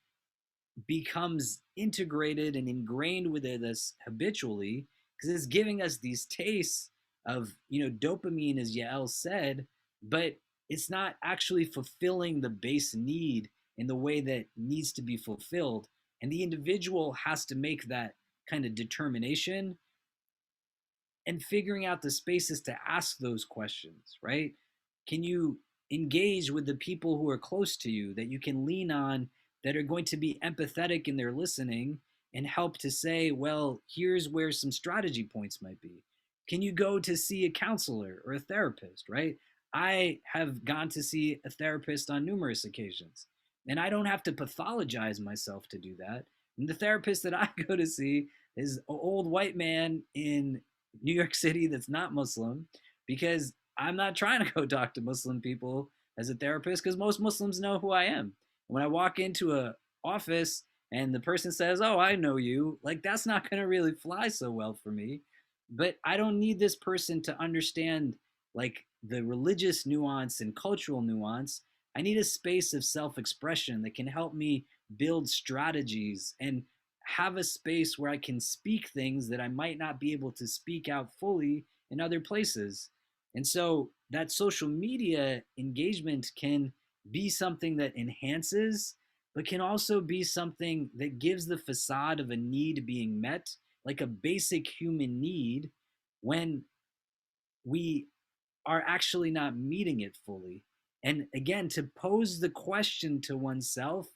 becomes integrated and ingrained within us habitually, because it's giving us these tastes of dopamine, as Yael said, but it's not actually fulfilling the base need in the way that needs to be fulfilled. And the individual has to make that kind of determination and figuring out the spaces to ask those questions, right? Can you engage with the people who are close to you that you can lean on, that are going to be empathetic in their listening and help to say, well, here's where some strategy points might be? Can you go to see a counselor or a therapist, right? I have gone to see a therapist on numerous occasions, and I don't have to pathologize myself to do that. And the therapist that I go to see is an old white man in New York City that's not Muslim, because I'm not trying to go talk to Muslim people as a therapist, because most Muslims know who I am. When I walk into a office and the person says, "Oh, I know you," like that's not going to really fly so well for me. But I don't need this person to understand like the religious nuance and cultural nuance. I need a space of self-expression that can help me build strategies and have a space where I can speak things that I might not be able to speak out fully in other places. And so that social media engagement can be something that enhances, but can also be something that gives the facade of a need being met, like a basic human need, when we are actually not meeting it fully. And again, to pose the question to oneself,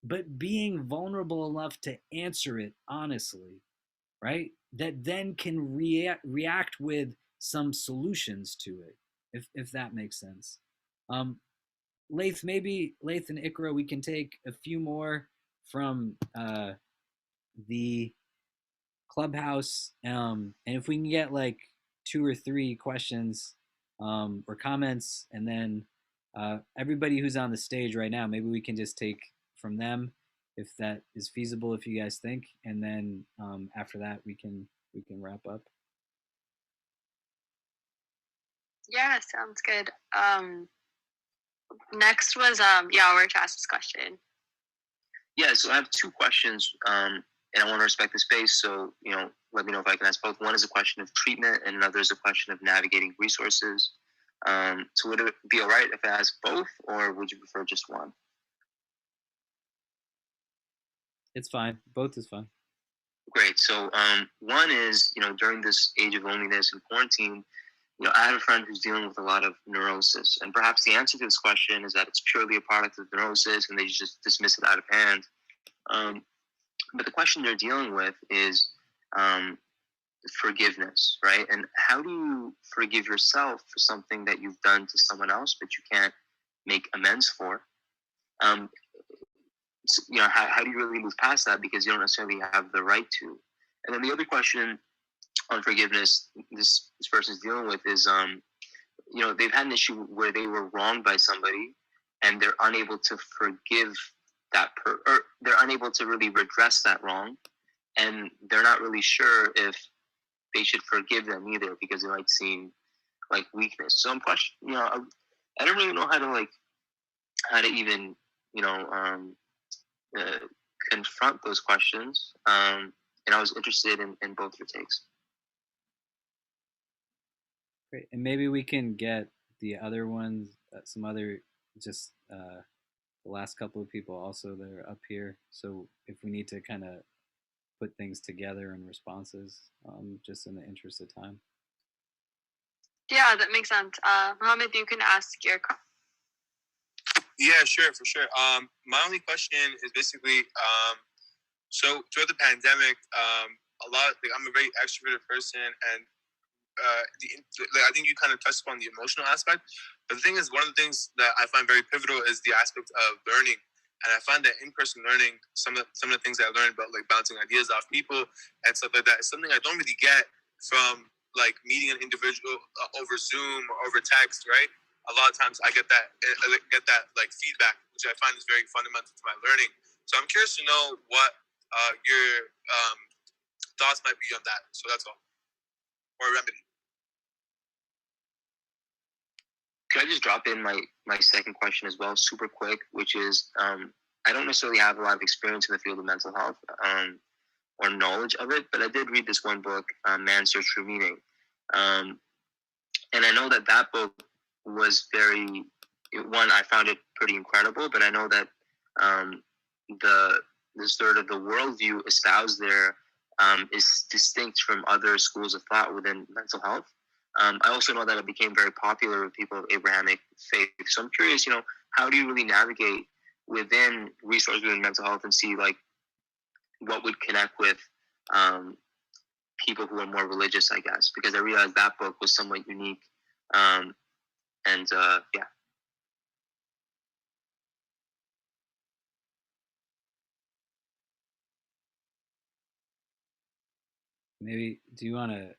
but being vulnerable enough to answer it honestly, right? That then can react with some solutions to it, if that makes sense. Um, Lath, maybe Lath and Ikra, we can take a few more from the clubhouse, and if we can get like two or three questions or comments, and then everybody who's on the stage right now, maybe we can just take from them if that is feasible, if you guys think, and then after that we can wrap up. Yeah, sounds good. Next was Yawar to ask this question. Yeah, so I have two questions, and I want to respect the space. So, let me know if I can ask both. One is a question of treatment, and another is a question of navigating resources. So would it be all right if I ask both, or would you prefer just one? It's fine. Both is fine. Great. So one is, during this age of loneliness and quarantine, I have a friend who's dealing with a lot of neurosis, and perhaps the answer to this question is that it's purely a product of neurosis, and they just dismiss it out of hand. But the question they're dealing with is forgiveness, right? And how do you forgive yourself for something that you've done to someone else, but you can't make amends for? How do you really move past that, because you don't necessarily have the right to? And then the other question on forgiveness this person is dealing with is, they've had an issue where they were wronged by somebody, and they're unable to forgive or they're unable to really redress that wrong, and they're not really sure if they should forgive them either, because it might seem like weakness. So I'm questioning, I don't really know how to even, confront those questions. And I was interested in both your takes. Great, and maybe we can get the other ones, some other, just the last couple of people also that are up here. So if we need to kind of put things together in responses, just in the interest of time. Yeah, that makes sense. Mohammed, you can ask your. Yeah, sure, for sure. My only question is basically, so throughout the pandemic, I'm a very extroverted person, and I think you kind of touched upon the emotional aspect. But the thing is, one of the things that I find very pivotal is the aspect of learning. And I find that in-person learning, some of the things that I learned about, like bouncing ideas off people and stuff like that, is something I don't really get from like meeting an individual over Zoom or over text, right? A lot of times I get that like feedback, which I find is very fundamental to my learning. So I'm curious to know what your thoughts might be on that. So that's all. Or a remedy. Could I just drop in my second question as well, super quick, which is, I don't necessarily have a lot of experience in the field of mental health or knowledge of it, but I did read this one book, Man's Search for Meaning. And I know that book was I found it pretty incredible, but I know that the sort of the worldview espoused there is distinct from other schools of thought within mental health. I also know that it became very popular with people of Abrahamic faith. So I'm curious, how do you really navigate within resources within mental health and see like what would connect with people who are more religious, I guess, because I realized that book was somewhat unique. Yeah. Maybe, do you want to,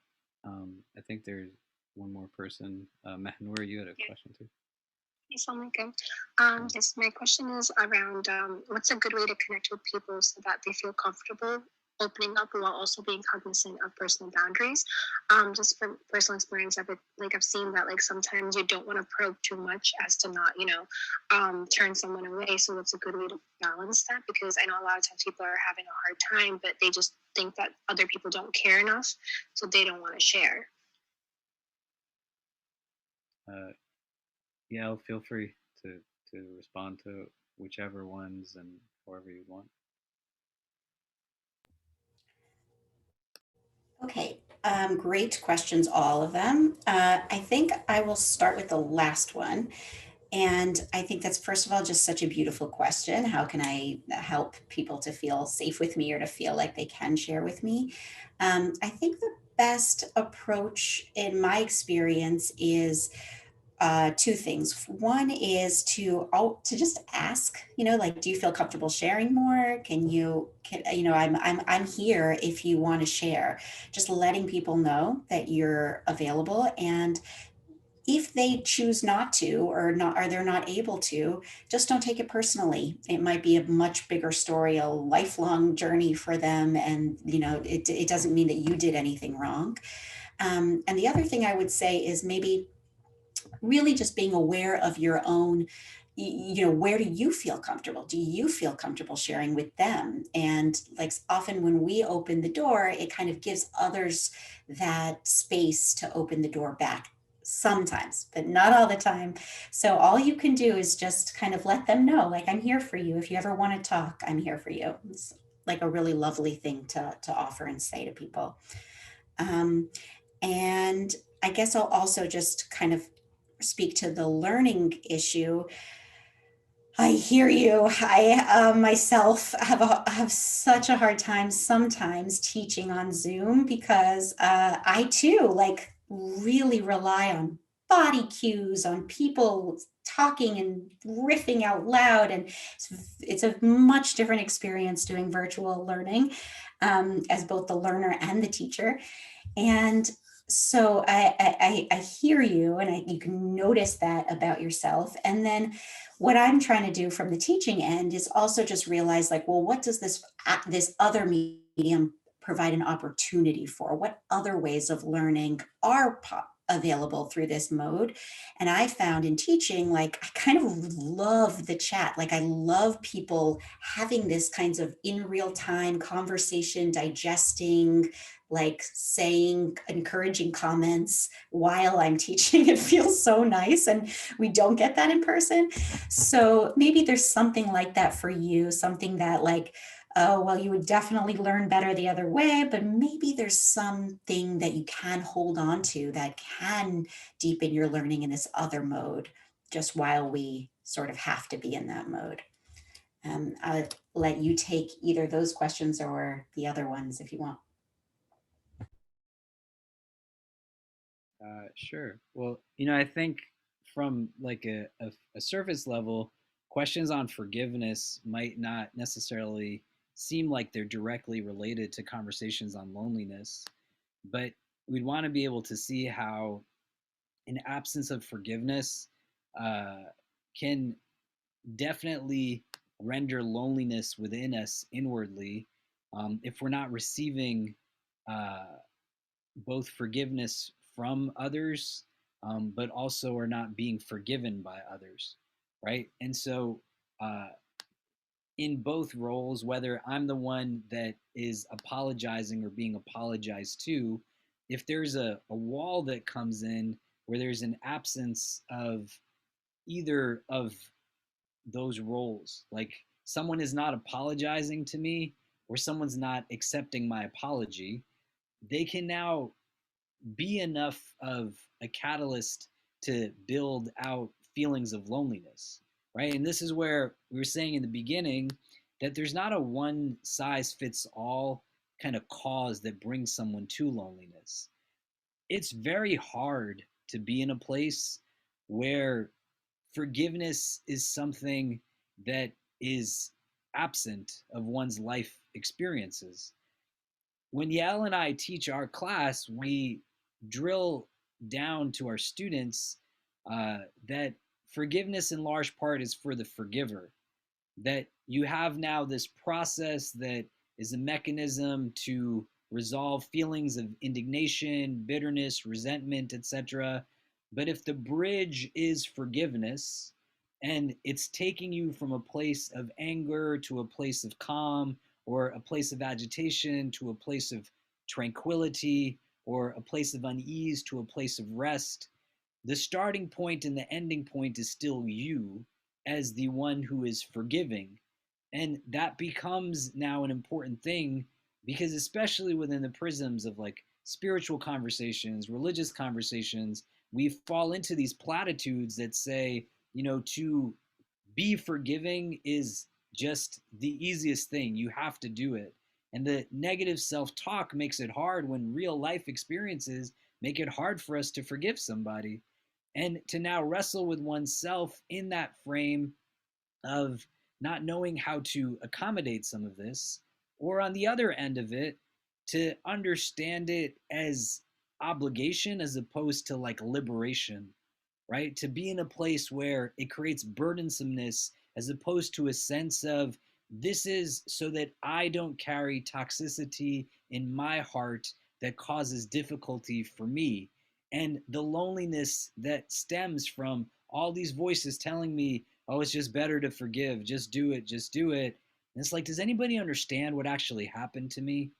I think there's one more person. Mahnur, you had a question too. Yes, my question is around what's a good way to connect with people so that they feel comfortable opening up while also being cognizant of personal boundaries. Just from personal experience, I've seen that like sometimes you don't want to probe too much as to not, turn someone away. So what's a good way to balance that? Because I know a lot of times people are having a hard time, but they just think that other people don't care enough, so they don't want to share. Yeah, feel free to respond to whichever ones and however you want. Okay, great questions, all of them. I think I will start with the last one. And I think that's, first of all, just such a beautiful question. How can I help people to feel safe with me or to feel like they can share with me? I think the best approach in my experience is two things. One is to just ask, like, do you feel comfortable sharing more? I'm here if you want to share. Just letting people know that you're available, and if they choose not to or they're not able to, just don't take it personally. It might be a much bigger story, a lifelong journey for them, and it doesn't mean that you did anything wrong. And the other thing I would say is maybe really just being aware of your own, where do you feel comfortable? Do you feel comfortable sharing with them? And like, often when we open the door, it kind of gives others that space to open the door back, sometimes, but not all the time. So all you can do is just kind of let them know, like, I'm here for you. If you ever want to talk, I'm here for you. It's like a really lovely thing to offer and say to people. And I guess I'll also just kind of speak to the learning issue. I hear you. I myself have such a hard time sometimes teaching on Zoom because I too like really rely on body cues, on people talking and riffing out loud, and it's a much different experience doing virtual learning as both the learner and the teacher. And so I hear you, and you can notice that about yourself. And then what I'm trying to do from the teaching end is also just realize, like, well, what does this other medium provide an opportunity for? What other ways of learning are available through this mode? And I found in teaching, like, I kind of love the chat. Like, I love people having this kinds of in real time conversation, digesting, like saying encouraging comments while I'm teaching. It feels so nice, and we don't get that in person. So maybe there's something like that for you, something that, like, oh, well, you would definitely learn better the other way, but maybe there's something that you can hold on to that can deepen your learning in this other mode, just while we sort of have to be in that mode. I'll let you take either those questions or the other ones if you want. Sure. Well, I think from like a surface level, questions on forgiveness might not necessarily seem like they're directly related to conversations on loneliness, but we'd want to be able to see how an absence of forgiveness uh, can definitely render loneliness within us inwardly if we're not receiving uh, both forgiveness from others, but also are not being forgiven by others, right? And so, in both roles, whether I'm the one that is apologizing or being apologized to, if there's a wall that comes in where there's an absence of either of those roles, like someone is not apologizing to me or someone's not accepting my apology, they can now be enough of a catalyst to build out feelings of loneliness, right? And this is where we were saying in the beginning that there's not a one size fits all kind of cause that brings someone to loneliness. It's very hard to be in a place where forgiveness is something that is absent of one's life experiences. When Yael and I teach our class, we drill down to our students that forgiveness in large part is for the forgiver, that you have now this process that is a mechanism to resolve feelings of indignation, bitterness, resentment, etc. But if the bridge is forgiveness and it's taking you from a place of anger to a place of calm, or a place of agitation to a place of tranquility, or a place of unease to a place of rest, the starting point and the ending point is still you as the one who is forgiving. And that becomes now an important thing because, especially within the prisms of like spiritual conversations, religious conversations, we fall into these platitudes that say, to be forgiving is just the easiest thing. You have to do it. And the negative self talk makes it hard when real life experiences make it hard for us to forgive somebody. And to now wrestle with oneself in that frame of not knowing how to accommodate some of this, or on the other end of it, to understand it as obligation as opposed to like liberation, right? To be in a place where it creates burdensomeness as opposed to a sense of this is so that I don't carry toxicity in my heart that causes difficulty for me. And the loneliness that stems from all these voices telling me, oh, it's just better to forgive, just do it, just do it. And it's like, does anybody understand what actually happened to me?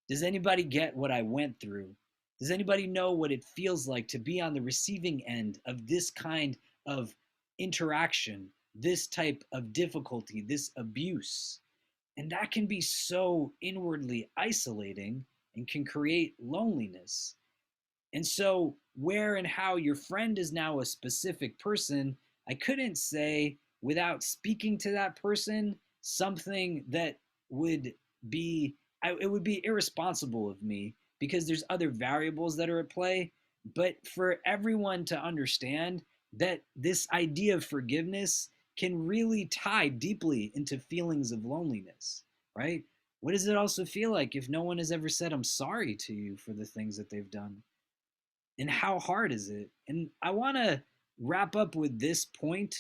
Does anybody get what I went through? Does anybody know what it feels like to be on the receiving end of this kind of interaction, this type of difficulty, this abuse? And that can be so inwardly isolating and can create loneliness. And so, where and how your friend is now a specific person, I couldn't say without speaking to that person something that would be, it would be irresponsible of me because there's other variables that are at play. But for everyone to understand that this idea of forgiveness can really tie deeply into feelings of loneliness, right? What does it also feel like if no one has ever said, I'm sorry to you for the things that they've done? And how hard is it? And I want to wrap up with this point.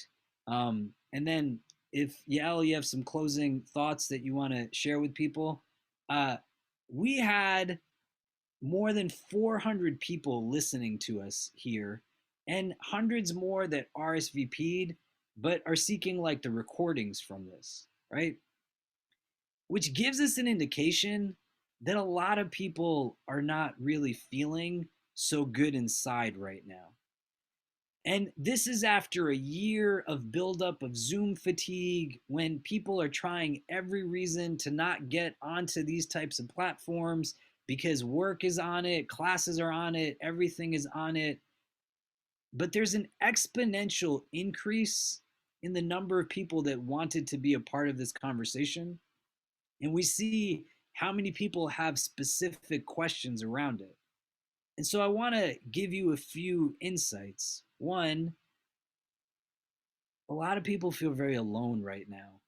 And then if Yael, you have some closing thoughts that you want to share with people. Uh, we had more than 400 people listening to us here and hundreds more that RSVP'd, but are seeking like the recordings from this, right? Which gives us an indication that a lot of people are not really feeling so good inside right now. And this is after a year of buildup of Zoom fatigue when people are trying every reason to not get onto these types of platforms because work is on it, classes are on it, everything is on it. But there's an exponential increase in the number of people that wanted to be a part of this conversation. And we see how many people have specific questions around it. And so I want to give you a few insights. One, a lot of people feel very alone right now.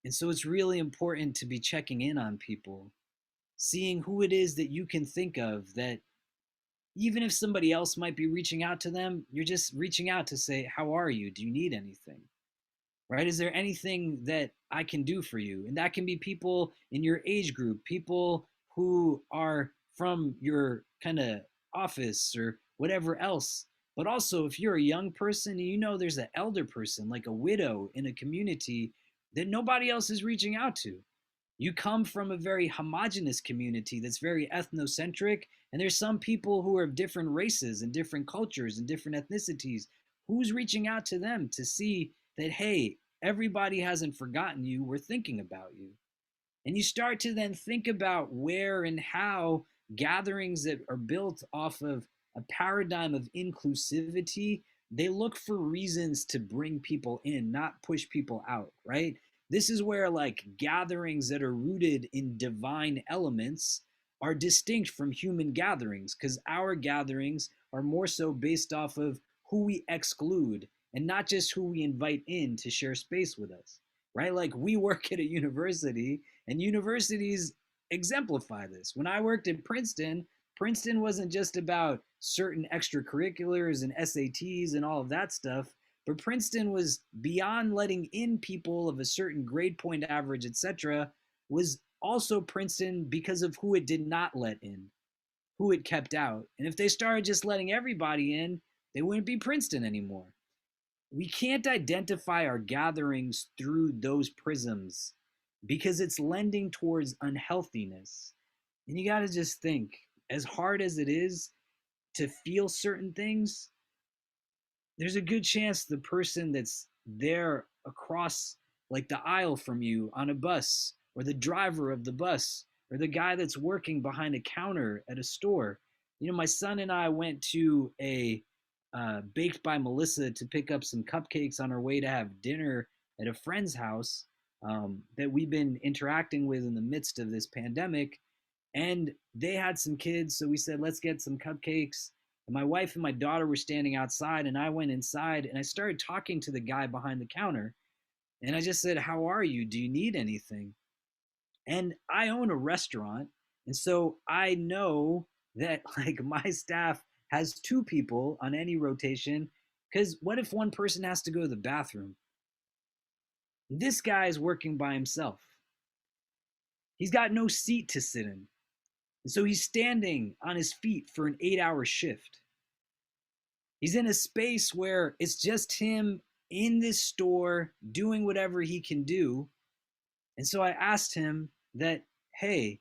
And so it's really important to be checking in on people, seeing who it is that you can think of that even if somebody else might be reaching out to them, you're just reaching out to say, how are you? Do you need anything? Right? Is there anything that I can do for you? And that can be people in your age group, people who are from your kind of office or whatever else. But also, if you're a young person and you know there's an elder person, like a widow in a community that nobody else is reaching out to. You come from a very homogenous community that's very ethnocentric, and there's some people who are of different races and different cultures and different ethnicities. Who's reaching out to them to see that, hey, everybody hasn't forgotten you, we're thinking about you? And you start to then think about where and how gatherings that are built off of a paradigm of inclusivity, they look for reasons to bring people in, not push people out, right? This is where like gatherings that are rooted in divine elements are distinct from human gatherings because our gatherings are more so based off of who we exclude and not just who we invite in to share space with us, right? Like we work at a university and universities exemplify this. When I worked at Princeton, Princeton wasn't just about certain extracurriculars and SATs and all of that stuff, but Princeton was beyond letting in people of a certain grade point average, etc., was also Princeton because of who it did not let in, who it kept out. And if they started just letting everybody in, they wouldn't be Princeton anymore. We can't identify our gatherings through those prisms because it's lending towards unhealthiness. And you got to just think, as hard as it is to feel certain things, there's a good chance the person that's there across like the aisle from you on a bus, or the driver of the bus, or the guy that's working behind a counter at a store. You know, my son and I went to a Baked by Melissa to pick up some cupcakes on our way to have dinner at a friend's house. that we've been interacting with in the midst of this pandemic. And they had some kids, so we said, let's get some cupcakes. And my wife and my daughter were standing outside, and I went inside and I started talking to the guy behind the counter. And I just said, how are you? Do you need anything? And I own a restaurant. And so I know that like my staff has two people on any rotation. Because what if one person has to go to the bathroom? This guy is working by himself. He's got no seat to sit in. And so he's standing on his feet for an 8-hour shift. He's in a space where it's just him in this store doing whatever he can do. And so I asked him that, hey,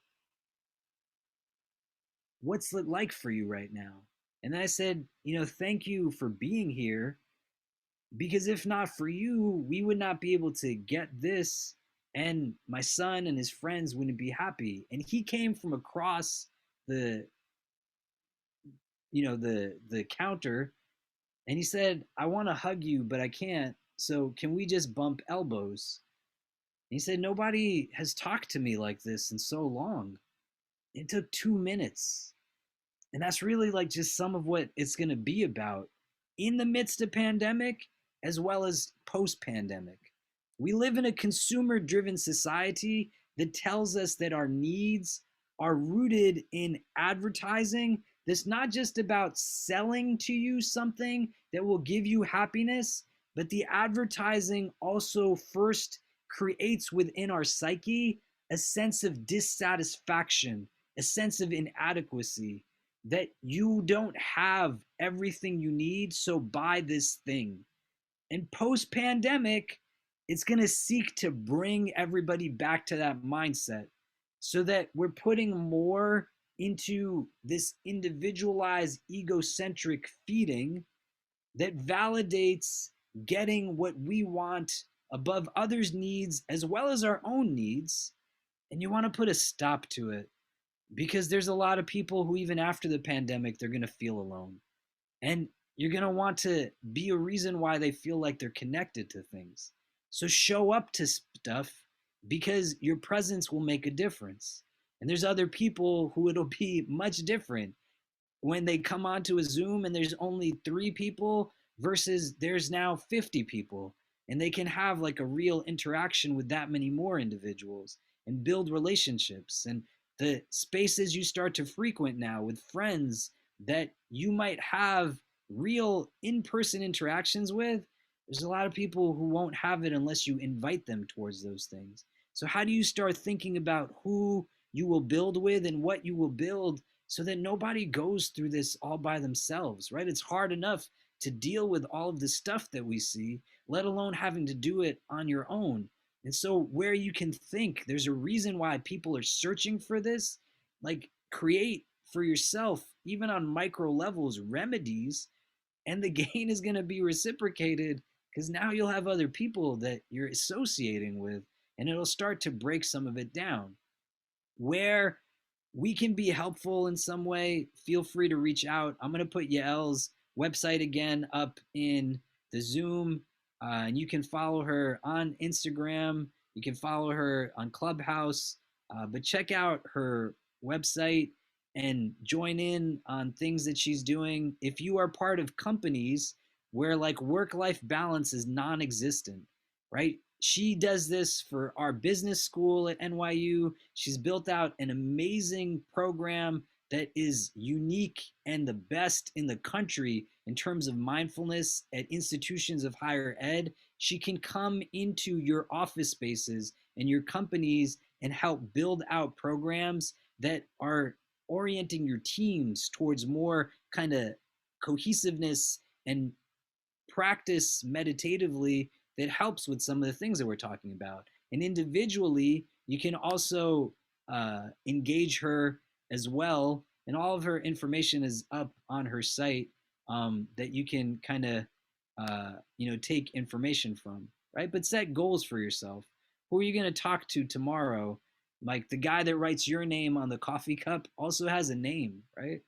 what's it like for you right now? And then I said, thank you for being here, because if not for you, we would not be able to get this, and my son and his friends wouldn't be happy. And he came from across the the counter, and he said, I want to hug you, but I can't, so can we just bump elbows? And he said, nobody has talked to me like this in so long. It took 2 minutes. And that's really like just some of what it's going to be about in the midst of pandemic as well as post pandemic. We live in a consumer driven society that tells us that our needs are rooted in advertising that's not just about selling to you something that will give you happiness, but the advertising also first creates within our psyche a sense of dissatisfaction, a sense of inadequacy, that you don't have everything you need, so buy this thing. And post pandemic, it's going to seek to bring everybody back to that mindset so that we're putting more into this individualized egocentric feeding that validates getting what we want above others' needs as well as our own needs. And you want to put a stop to it, because there's a lot of people who, even after the pandemic, they're going to feel alone. And you're going to want to be a reason why they feel like they're connected to things. So show up to stuff, because your presence will make a difference. And there's other people who it'll be much different when they come onto a Zoom and there's only 3 people versus there's now 50 people, and they can have like a real interaction with that many more individuals and build relationships. And the spaces you start to frequent now with friends that you might have real in-person interactions with, there's a lot of people who won't have it unless you invite them towards those things. So how do you start thinking about who you will build with and what you will build, so that nobody goes through this all by themselves, right? It's hard enough to deal with all of the stuff that we see, let alone having to do it on your own. And so where you can think there's a reason why people are searching for this, like create for yourself, even on micro levels, remedies, and the gain is going to be reciprocated, because now you'll have other people that you're associating with, and it'll start to break some of it down. Where we can be helpful in some way, feel free to reach out. I'm going to put Yael's website again up in the Zoom, and you can follow her on Instagram. You can follow her on Clubhouse, but check out her website and join in on things that she's doing. If you are part of companies where like work-life balance is non-existent, right? She does this for our business school at NYU. She's built out an amazing program that is unique and the best in the country in terms of mindfulness at institutions of higher ed. She can come into your office spaces and your companies and help build out programs that are orienting your teams towards more kind of cohesiveness and practice meditatively that helps with some of the things that we're talking about. And individually, you can also engage her as well. And all of her information is up on her site, that you can kind of, take information from, right? But set goals for yourself. Who are you going to talk to tomorrow? Like the guy that writes your name on the coffee cup also has a name, right?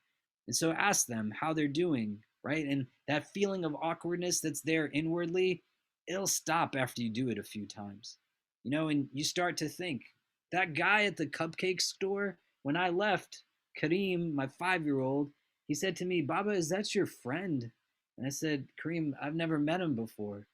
And so ask them how they're doing, right? And that feeling of awkwardness that's there inwardly, it'll stop after you do it a few times. And you start to think, that guy at the cupcake store, when I left, Kareem, my 5 year old, he said to me, Baba, is that your friend? And I said, Kareem, I've never met him before.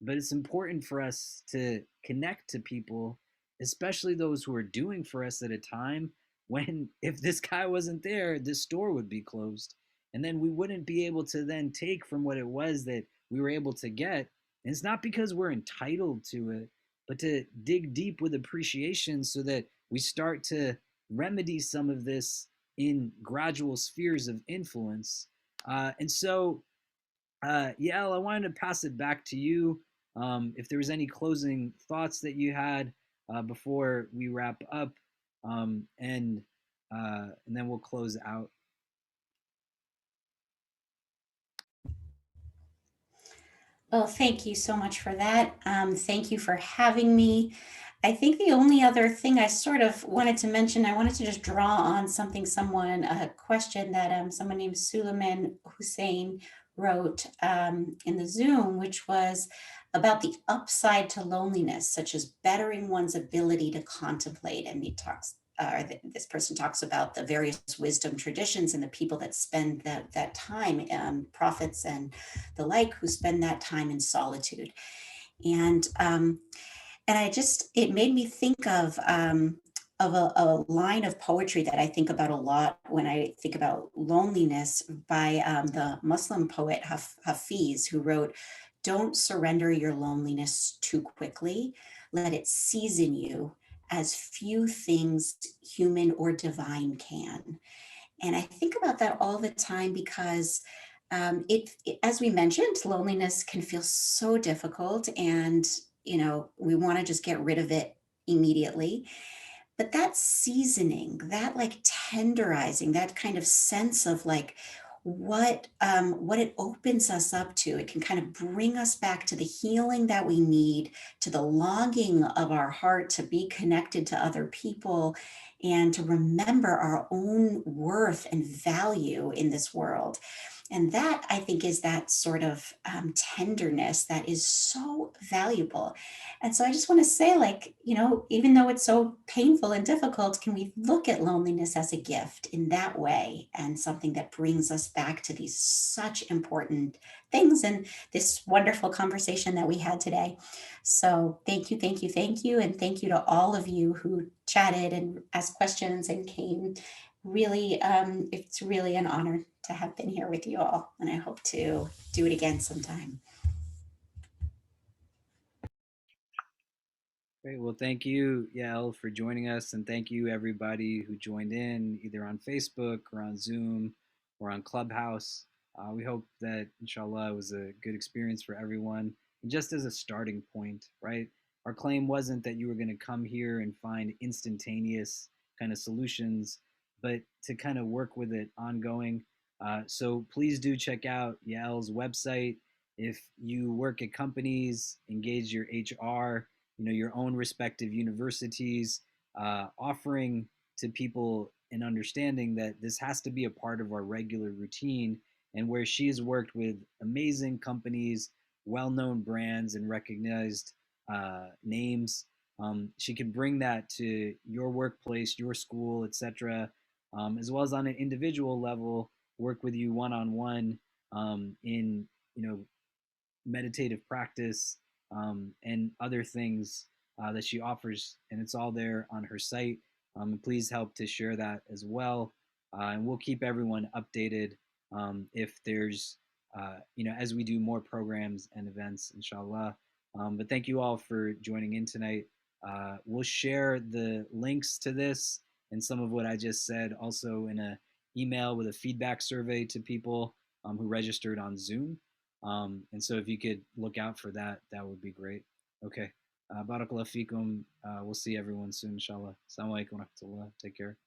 But it's important for us to connect to people, especially those who are doing for us at a time when, if this guy wasn't there, this store would be closed. And then we wouldn't be able to then take from what it was that we were able to get. And it's not because we're entitled to it, but to dig deep with appreciation so that we start to remedy some of this in gradual spheres of influence. Yael, I wanted to pass it back to you. If there was any closing thoughts that you had before we wrap up, and then we'll close out. Well, thank you so much for that. Thank you for having me. I think the only other thing I sort of wanted to mention, I wanted to just draw on something a question that someone named Suleiman Hussein wrote in the Zoom, which was about the upside to loneliness, such as bettering one's ability to contemplate. And this person talks about the various wisdom traditions and the people that spend that time, prophets and the like, who spend that time in solitude. And it made me think of a line of poetry that I think about a lot when I think about loneliness, by the Muslim poet Hafiz, who wrote, "Don't surrender your loneliness too quickly. Let it season you as few things human or divine can." And I think about that all the time because as we mentioned, loneliness can feel so difficult, and we want to just get rid of it immediately. But that seasoning, that like tenderizing, that kind of sense of like what it opens us up to, it can kind of bring us back to the healing that we need, to the longing of our heart to be connected to other people, and to remember our own worth and value in this world. And that, I think, is that sort of tenderness that is so valuable. And so I just want to say, like, even though it's so painful and difficult, can we look at loneliness as a gift in that way, and something that brings us back to these such important things and this wonderful conversation that we had today? So thank you, thank you, thank you. And thank you to all of you who chatted and asked questions and came. Really, it's really an honor to have been here with you all. And I hope to do it again sometime. Great. Well, thank you, Yael, for joining us. And thank you, everybody who joined in either on Facebook or on Zoom or on Clubhouse. We hope that, inshallah, it was a good experience for everyone. And just as a starting point, right? Our claim wasn't that you were going to come here and find instantaneous kind of solutions, but to kind of work with it ongoing. So please do check out Yael's website. If you work at companies, engage your HR, your own respective universities, offering to people an understanding that this has to be a part of our regular routine, and where she has worked with amazing companies, well-known brands, and recognized names. She can bring that to your workplace, your school, etc., as well as on an individual level, work with you one-on-one in meditative practice, and other things that she offers. And it's all there on her site. And please help to share that as well. And we'll keep everyone updated if there's, as we do more programs and events, inshallah. But thank you all for joining in tonight. We'll share the links to this and some of what I just said also in an email with a feedback survey to people who registered on Zoom. And so if you could look out for that, that would be great. Okay. Barakallah fikum. We'll see everyone soon, inshallah. Assalamu alaikum wa rahmatullah. Take care.